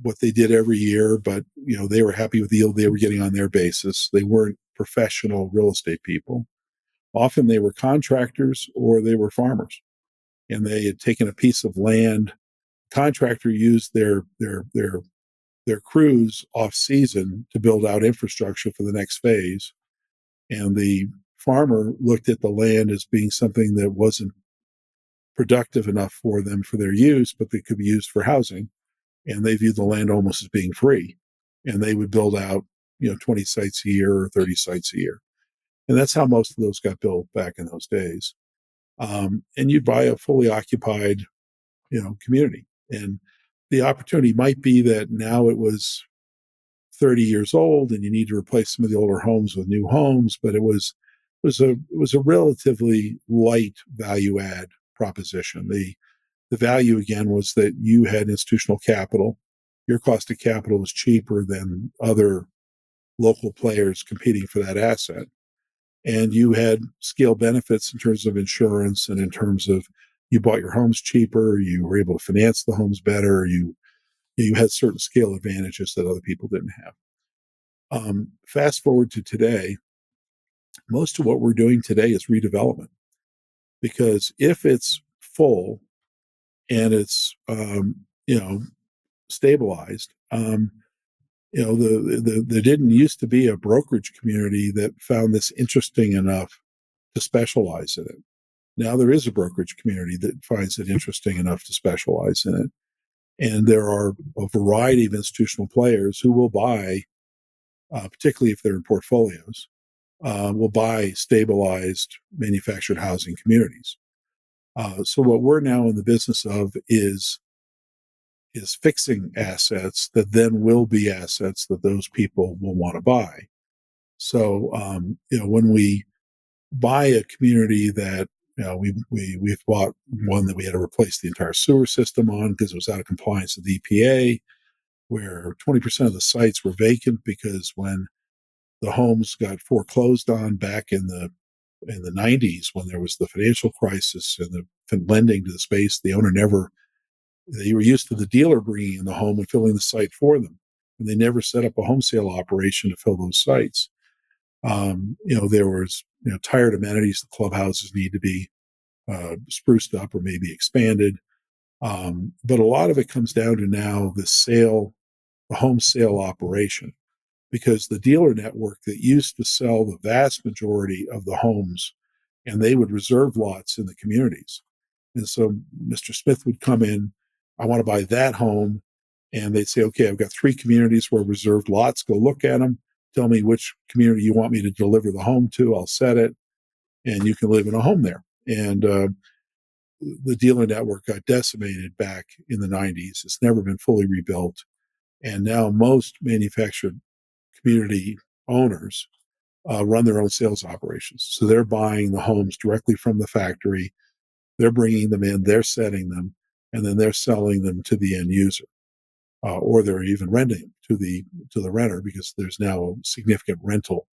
what they did every year, but they were happy with the yield they were getting on their basis. They weren't professional real estate people. Often they were contractors or they were farmers, and they had taken a piece of land. Contractor used their crews off season to build out infrastructure for the next phase, and the farmer looked at the land as being something that wasn't productive enough for them for their use, but that could be used for housing. And they viewed the land almost as being free. And they would build out, 20 sites a year or 30 sites a year. And that's how most of those got built back in those days. And you'd buy a fully occupied, community. And the opportunity might be that now it was 30 years old and you need to replace some of the older homes with new homes, but it was a relatively light value add proposition. The value again was that you had institutional capital. Your cost of capital was cheaper than other local players competing for that asset. And you had scale benefits in terms of insurance and in terms of you bought your homes cheaper, you were able to finance the homes better, you had certain scale advantages that other people didn't have. Fast forward to today, most of what we're doing today is redevelopment, because if it's full and it's stabilized, there didn't used to be a brokerage community that found this interesting enough to specialize in it. Now there is a brokerage community that finds it interesting enough to specialize in it, and there are a variety of institutional players who will buy, particularly if they're in portfolios, will buy stabilized manufactured housing communities. So what we're now in the business of is fixing assets that then will be assets that those people will want to buy. So when we buy a community that we've bought one that we had to replace the entire sewer system on because it was out of compliance with the EPA, where 20% of the sites were vacant because when the homes got foreclosed on back in the 90s, when there was the financial crisis and the lending to the space, the owner never, they were used to the dealer bringing in the home and filling the site for them. And they never set up a home sale operation to fill those sites. There was, tired amenities. The clubhouses need to be spruced up or maybe expanded. But a lot of it comes down to now the home sale operation, because the dealer network that used to sell the vast majority of the homes, and they would reserve lots in the communities. And so Mr. Smith would come in, I want to buy that home. And they'd say, okay, I've got 3 communities where reserved lots. Go look at them. Tell me which community you want me to deliver the home to. I'll set it, and you can live in a home there. And the dealer network got decimated back in the 90s. It's never been fully rebuilt. And now most manufactured community owners run their own sales operations. So they're buying the homes directly from the factory. They're bringing them in, they're setting them, and then they're selling them to the end user, or they're even renting to the renter because there's now a significant rental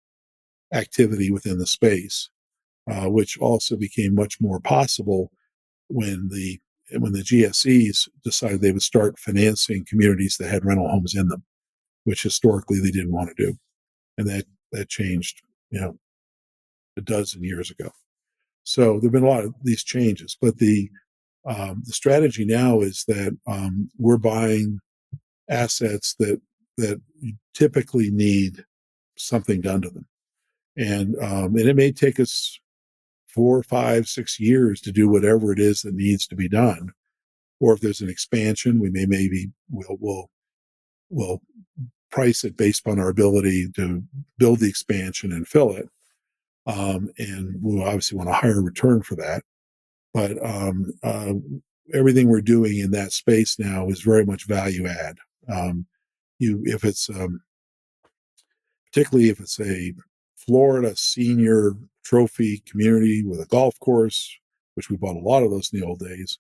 activity within the space, which also became much more possible when the GSEs decided they would start financing communities that had rental homes in them, which historically they didn't want to do, and that changed, you know, a dozen years ago. So there've been a lot of these changes, but the strategy now is that we're buying assets that typically need something done to them, and it may take us 4, 5, 6 years to do whatever it is that needs to be done. Or if there's an expansion, we maybe we'll price it based on our ability to build the expansion and fill it, and we'll obviously want a higher return for that. But everything we're doing in that space now is very much value add. If it's particularly if it's a Florida senior trophy community with a golf course, which we bought a lot of those in the old days,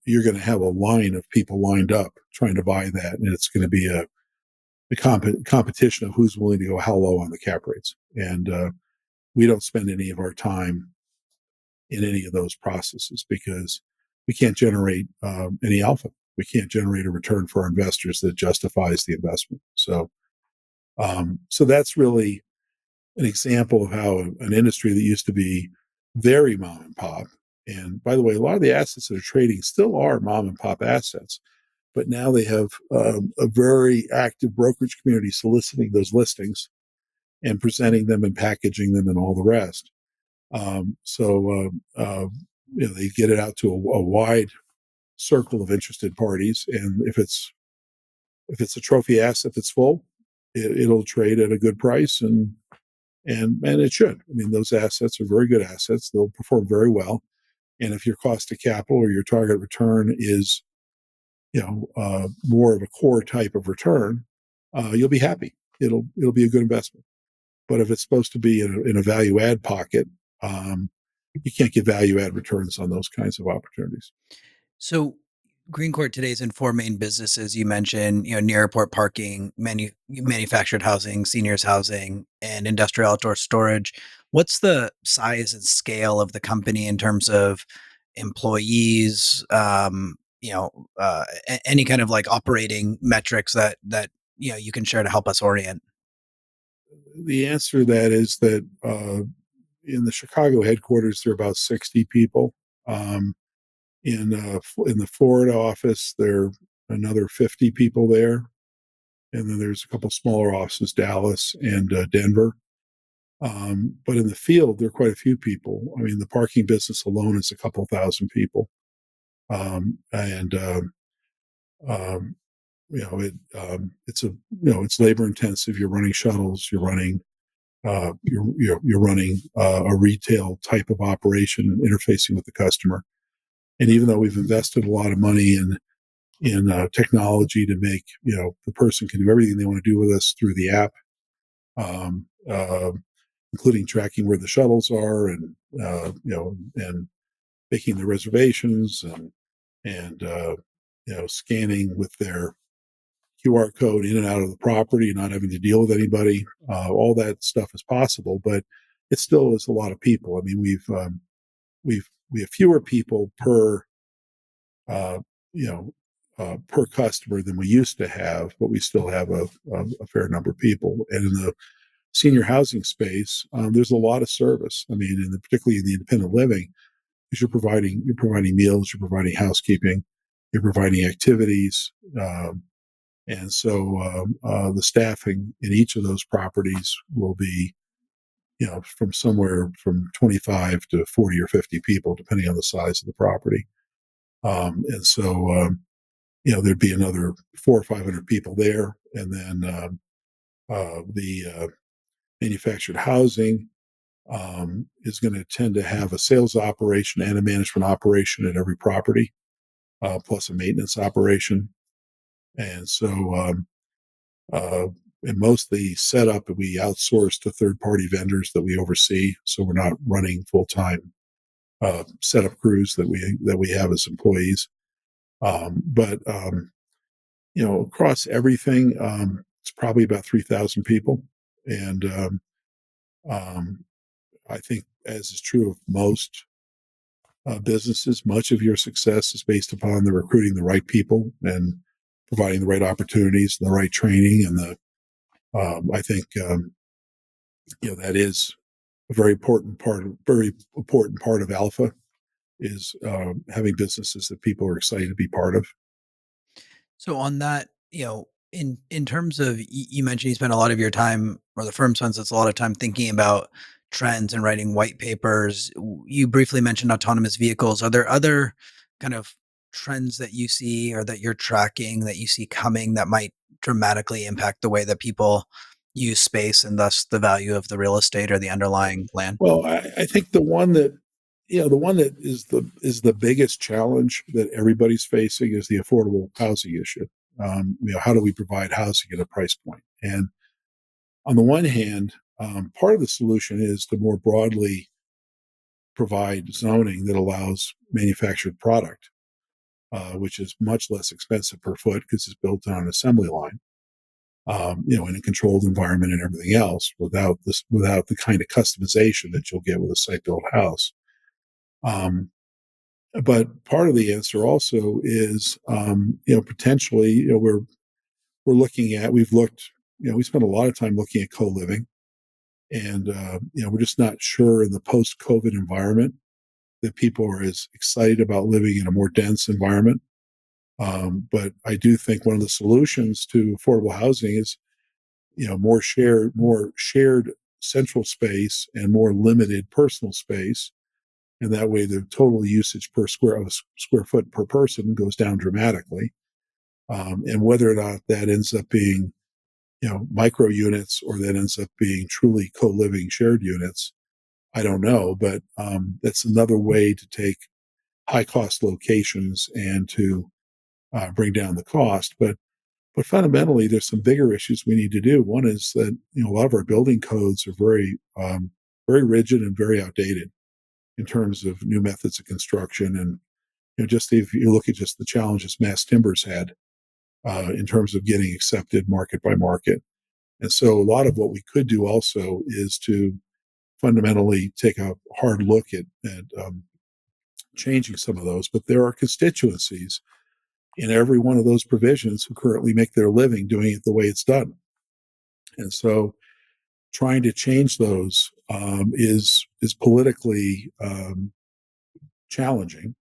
you're going to have a line of people lined up trying to buy that, and it's going to be a competition of who's willing to go how low on the cap rates. And we don't spend any of our time in any of those processes because we can't generate any alpha. We can't generate a return for our investors that justifies the investment. So that's really an example of how an industry that used to be very mom and pop. And by the way, a lot of the assets that are trading still are mom and pop assets, but now they have a very active brokerage community soliciting those listings and presenting them and packaging them and all the rest. They get it out to a wide circle of interested parties, and if it's a trophy asset that's full, it'll trade at a good price, and it should. I mean, those assets are very good assets; they'll perform very well. And if your cost of capital or your target return is, more of a core type of return, you'll be happy. It'll be a good investment. But if it's supposed to be in a value add pocket, you can't get value add returns on those kinds of opportunities. So Green Court today is in four main businesses. You mentioned, near airport parking, manufactured housing, seniors housing, and industrial outdoor storage. What's the size and scale of the company in terms of employees? Any kind of like operating metrics that you can share to help us orient. The answer to that is that in the Chicago headquarters, there are about 60 people. Um, in the Florida office, there are another 50 people there, and then there's a couple smaller offices, Dallas and Denver. But in the field, there are quite a few people. I mean, the parking business alone is a couple thousand people, and um, it's labor intensive. You're running shuttles. You're running a retail type of operation, interfacing with the customer. And even though we've invested a lot of money in technology to make the person can do everything they want to do with us through the app, um, uh, including tracking where the shuttles are and making the reservations and scanning with their QR code in and out of the property, not having to deal with anybody. All that stuff is possible, but it still is a lot of people. I mean, we have fewer people uh, per customer than we used to have, but we still have a fair number of people. And in the senior housing space, there's a lot of service. I mean, particularly in the independent living, because you're providing meals, you're providing housekeeping, you're providing activities, and so the staffing in each of those properties will be, from somewhere from 25 to 40 or 50 people, depending on the size of the property. And so, there'd be another 400 or 500 people there. And then the manufactured housing is going to tend to have a sales operation and a management operation at every property, plus a maintenance operation. And so and most of the setup we outsource to third-party vendors that we oversee, so we're not running full-time setup crews that we have as employees. But across everything, it's probably about 3,000 people, and um, I think, as is true of most businesses, much of your success is based upon the recruiting the right people and providing the right opportunities, and the right training, and the I think that is a very important part of Alpha is having businesses that people are excited to be part of. So on that, in terms of you mentioned you spend a lot of your time, or the firm spends a lot of time thinking about trends and writing white papers. You briefly mentioned autonomous vehicles. Are there other kind of trends that you see or that you're tracking that you see coming that might dramatically impact the way that people use space and thus the value of the real estate or the underlying land? Well, I think the one that is the biggest challenge that everybody's facing is the affordable housing issue. How do we provide housing at a price point? And on the one hand, part of the solution is to more broadly provide zoning that allows manufactured product, which is much less expensive per foot because it's built on an assembly line. In a controlled environment and everything else, without the kind of customization that you'll get with a site-built house. Um, but part of the answer also is, potentially, we've looked, we spent a lot of time looking at co-living, and we're just not sure in the post-COVID environment that people are as excited about living in a more dense environment. But I do think one of the solutions to affordable housing is more shared central space and more limited personal space, and that way the total usage per square foot per person goes down dramatically. And whether or not that ends up being micro units or that ends up being truly co-living shared units, I don't know. But that's another way to take high cost locations and to bring down the cost. But fundamentally, there's some bigger issues we need to do. One is that a lot of our building codes are very rigid and very outdated in terms of new methods of construction. And just if you look at just the challenges mass timbers had in terms of getting accepted market by market. And so a lot of what we could do also is to fundamentally take a hard look at changing some of those. But there are constituencies in every one of those provisions who currently make their living doing it the way it's done. And so trying to change those is politically challenging.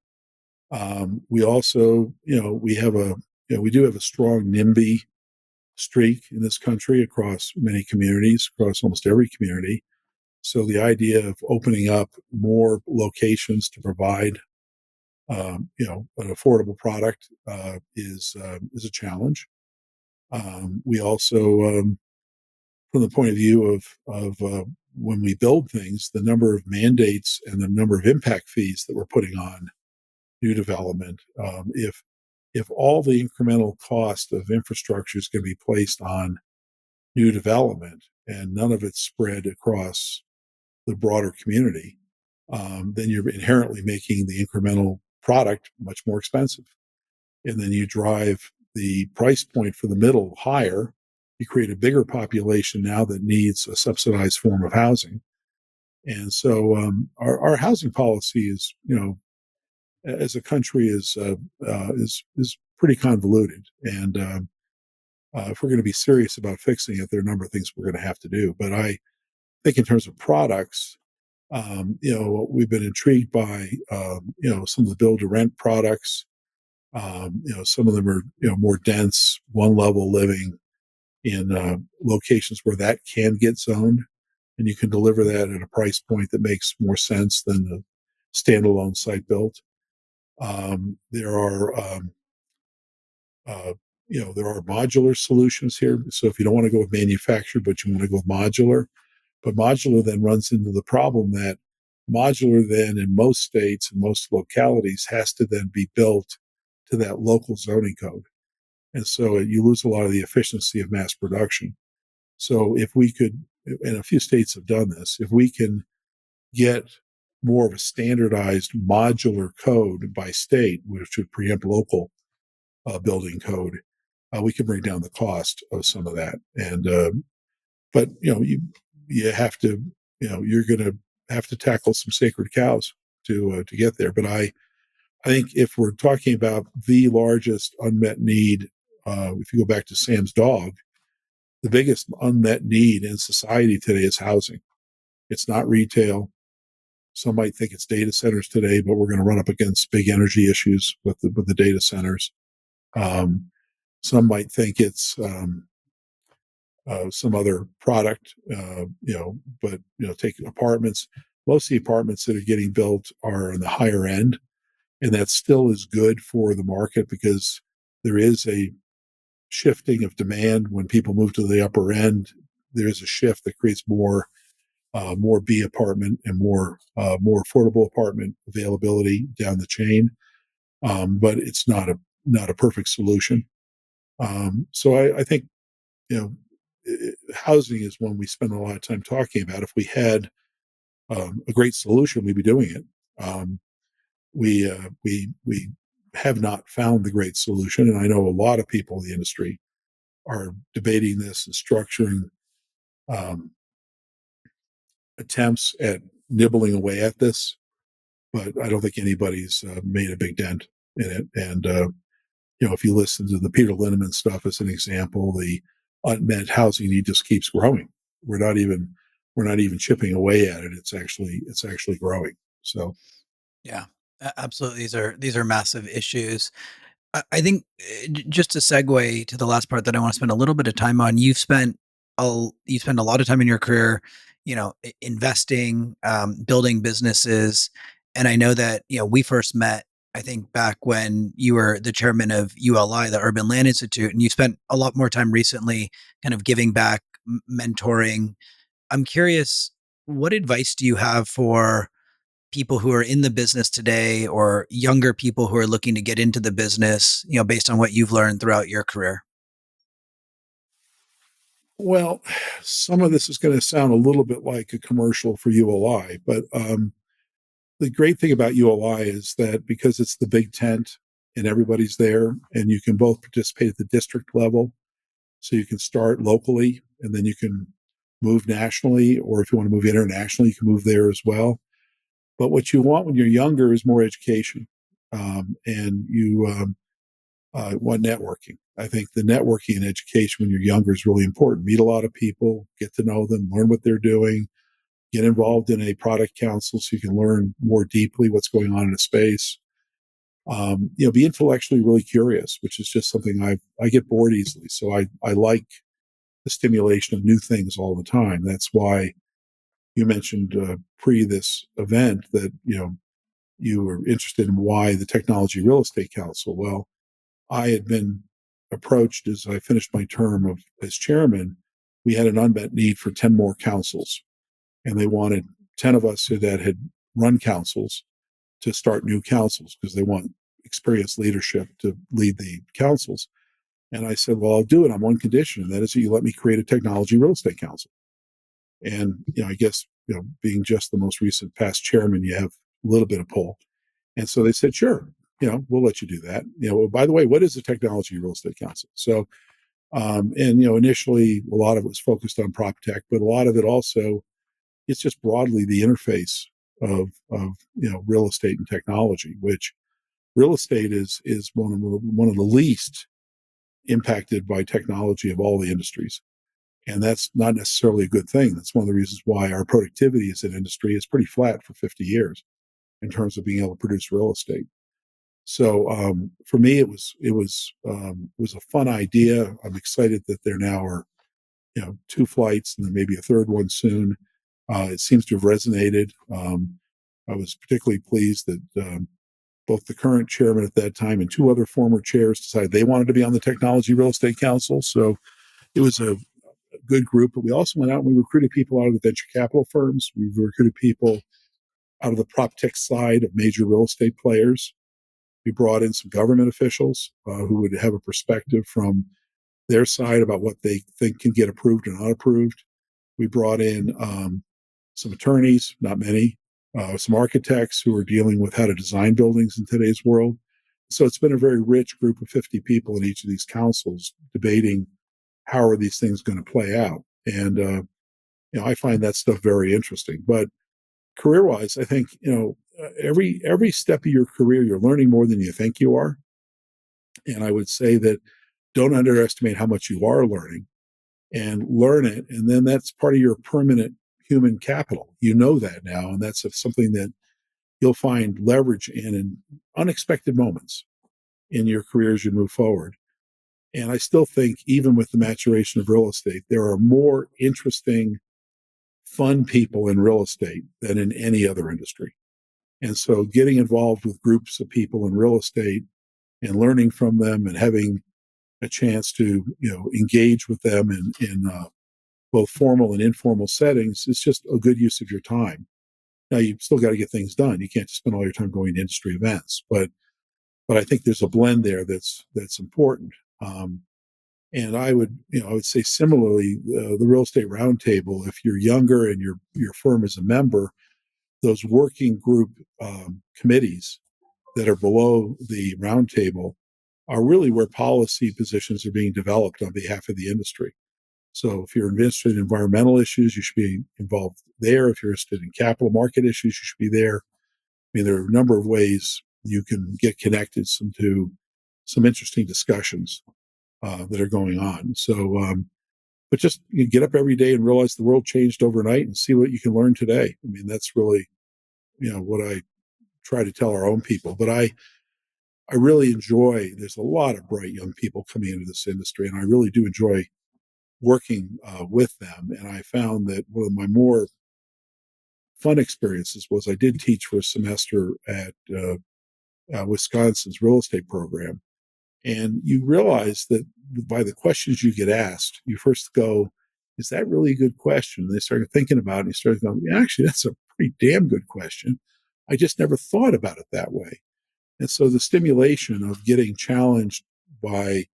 We also, we do have a strong NIMBY streak in this country across many communities, across almost every community. So the idea of opening up more locations to provide, an affordable product is a challenge. We also, from the point of view of when we build things, the number of mandates and the number of impact fees that we're putting on new development. If all the incremental cost of infrastructure is going to be placed on new development and none of it's spread across the broader community, then you're inherently making the incremental product much more expensive. And then you drive the price point for the middle higher. You create a bigger population now that needs a subsidized form of housing. And so our housing policy is, as a country, is pretty convoluted. And if we're going to be serious about fixing it, there are a number of things we're going to have to do. But I think in terms of products, we've been intrigued by, some of the build to rent products. Some of them are, more dense, one level living in locations where that can get zoned, and you can deliver that at a price point that makes more sense than the standalone site built. There are, there are modular solutions here. So if you don't want to go with manufactured, but you want to go with modular, but modular then runs into the problem that modular then in most states and most localities has to then be built to that local zoning code. And so you lose a lot of the efficiency of mass production. So if we could, and a few states have done this, if we can get more of a standardized modular code by state, which would preempt local building code, we can bring down the cost of some of that. And but you have to, you're going to have to tackle some sacred cows to get there. But I think if we're talking about the largest unmet need, if you go back to Sam's dog, the biggest unmet need in society today is housing. It's not retail. Some might think it's data centers today, but we're going to run up against big energy issues with the data centers. Um, some might think it's some other product, but take apartments. Most of the apartments that are getting built are in the higher end, and that still is good for the market because there is a shifting of demand when people move to the upper end. There's a shift that creates more B apartment and more affordable apartment availability down the chain, but it's not a perfect solution. So I think you know housing is one we spend a lot of time talking about. If we had a great solution, we'd be doing it. We have not found the great solution, and I know a lot of people in the industry are debating this and structuring um, attempts at nibbling away at this, but I don't think anybody's made a big dent in it. And if you listen to the Peter Linneman stuff as an example, the unmet housing need just keeps growing. We're not even we're not even chipping away at it. It's actually growing. So Yeah, absolutely. These are massive issues. I think just to segue to the last part that I want to spend a little bit of time on, you spend a lot of time in your career, investing, building businesses, and I know that we first met. I think back when you were the chairman of ULI, the Urban Land Institute, and you spent a lot more time recently, kind of giving back, mentoring. I'm curious, what advice do you have for people who are in the business today or younger people who are looking to get into the business, based on what you've learned throughout your career? well, some of this is going to sound a little bit like a commercial for ULI, but the great thing about ULI is that because it's the big tent and everybody's there, and you can both participate at the district level, so you can start locally and then you can move nationally, or if you want to move internationally, you can move there as well. But what you want when you're younger is more education, and you want networking. I think the networking and education when you're younger is really important. Meet a lot of people, get to know them, learn what they're doing, get involved in a product council so you can learn more deeply what's going on in a space. Be intellectually really curious, which is just something I get bored easily. So I like the stimulation of new things all the time. That's why you mentioned pre this event that you were interested in why the Technology Real Estate Council. Well, I had been approached as I finished my term as chairman. We had an unmet need for 10 more councils, and they wanted 10 of us that had run councils to start new councils because they want experienced leadership to lead the councils. And I said, well, I'll do it on one condition, and that is that you let me create a technology real estate council. And, I guess, being just the most recent past chairman, you have a little bit of pull. And so they said, sure, we'll let you do that. By the way, what is the technology real estate council? So, initially a lot of it was focused on prop tech, but a lot of it also, it's just broadly the interface of real estate and technology, which real estate is one of the least impacted by technology of all the industries. And that's not necessarily a good thing. That's one of the reasons why our productivity as an industry is pretty flat for 50 years in terms of being able to produce real estate. So for me, it was a fun idea. I'm excited that there now are two flights and then maybe a third one soon. It seems to have resonated. I was particularly pleased that both the current chairman at that time and two other former chairs decided they wanted to be on the Technology Real Estate Council. So it was a good group. But we also went out and we recruited people out of the venture capital firms. We recruited people out of the prop tech side of major real estate players. We brought in some government officials who would have a perspective from their side about what they think can get approved and not approved. We brought in some attorneys, not many, some architects who are dealing with how to design buildings in today's world. So it's been a very rich group of 50 people in each of these councils debating how are these things going to play out. And I find that stuff very interesting. But career-wise, I think every step of your career, you're learning more than you think you are. And I would say that don't underestimate how much you are learning and learn it. And then that's part of your permanent human capital. You know that now. And that's something that you'll find leverage in unexpected moments in your career as you move forward. And I still think, even with the maturation of real estate, there are more interesting, fun people in real estate than in any other industry. And so getting involved with groups of people in real estate and learning from them and having a chance to engage with them in both formal and informal settings is just a good use of your time. Now you still got to get things done. You can't just spend all your time going to industry events, but I think there's a blend there that's important. And I would say similarly, the real estate roundtable. If you're younger and your firm is a member, those working group committees that are below the roundtable are really where policy positions are being developed on behalf of the industry. So if you're interested in environmental issues, you should be involved there. If you're interested in capital market issues, you should be there. I mean, there are a number of ways you can get connected to some interesting discussions that are going on. So, but just get up every day and realize the world changed overnight and see what you can learn today. I mean, that's really, what I try to tell our own people. But I really enjoy, there's a lot of bright young people coming into this industry, and I really do enjoy working with them. And I found that one of my more fun experiences was I did teach for a semester at Wisconsin's real estate program. And you realize that by the questions you get asked, you first go, is that really a good question? And they started thinking about it, and you started going, yeah, actually, that's a pretty damn good question. I just never thought about it that way. And so the stimulation of getting challenged by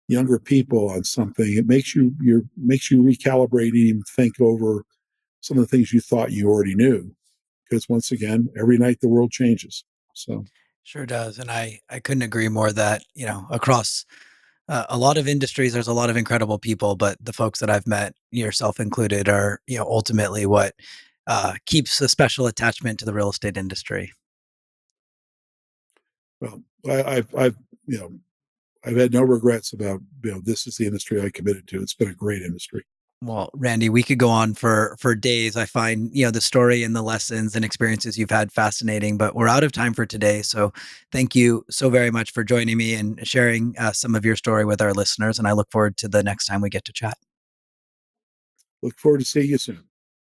younger people on something, it makes you recalibrate and even think over some of the things you thought you already knew. Because once again, every night the world changes. So Sure does. And I couldn't agree more that, across a lot of industries, there's a lot of incredible people, but the folks that I've met, yourself included, are, ultimately what keeps a special attachment to the real estate industry. well, I've I've had no regrets about this is the industry I committed to. It's been a great industry. Well, Randy, we could go on for days. I find, the story and the lessons and experiences you've had fascinating, but we're out of time for today. So thank you so very much for joining me and sharing some of your story with our listeners. And I look forward to the next time we get to chat. Look forward to seeing you soon.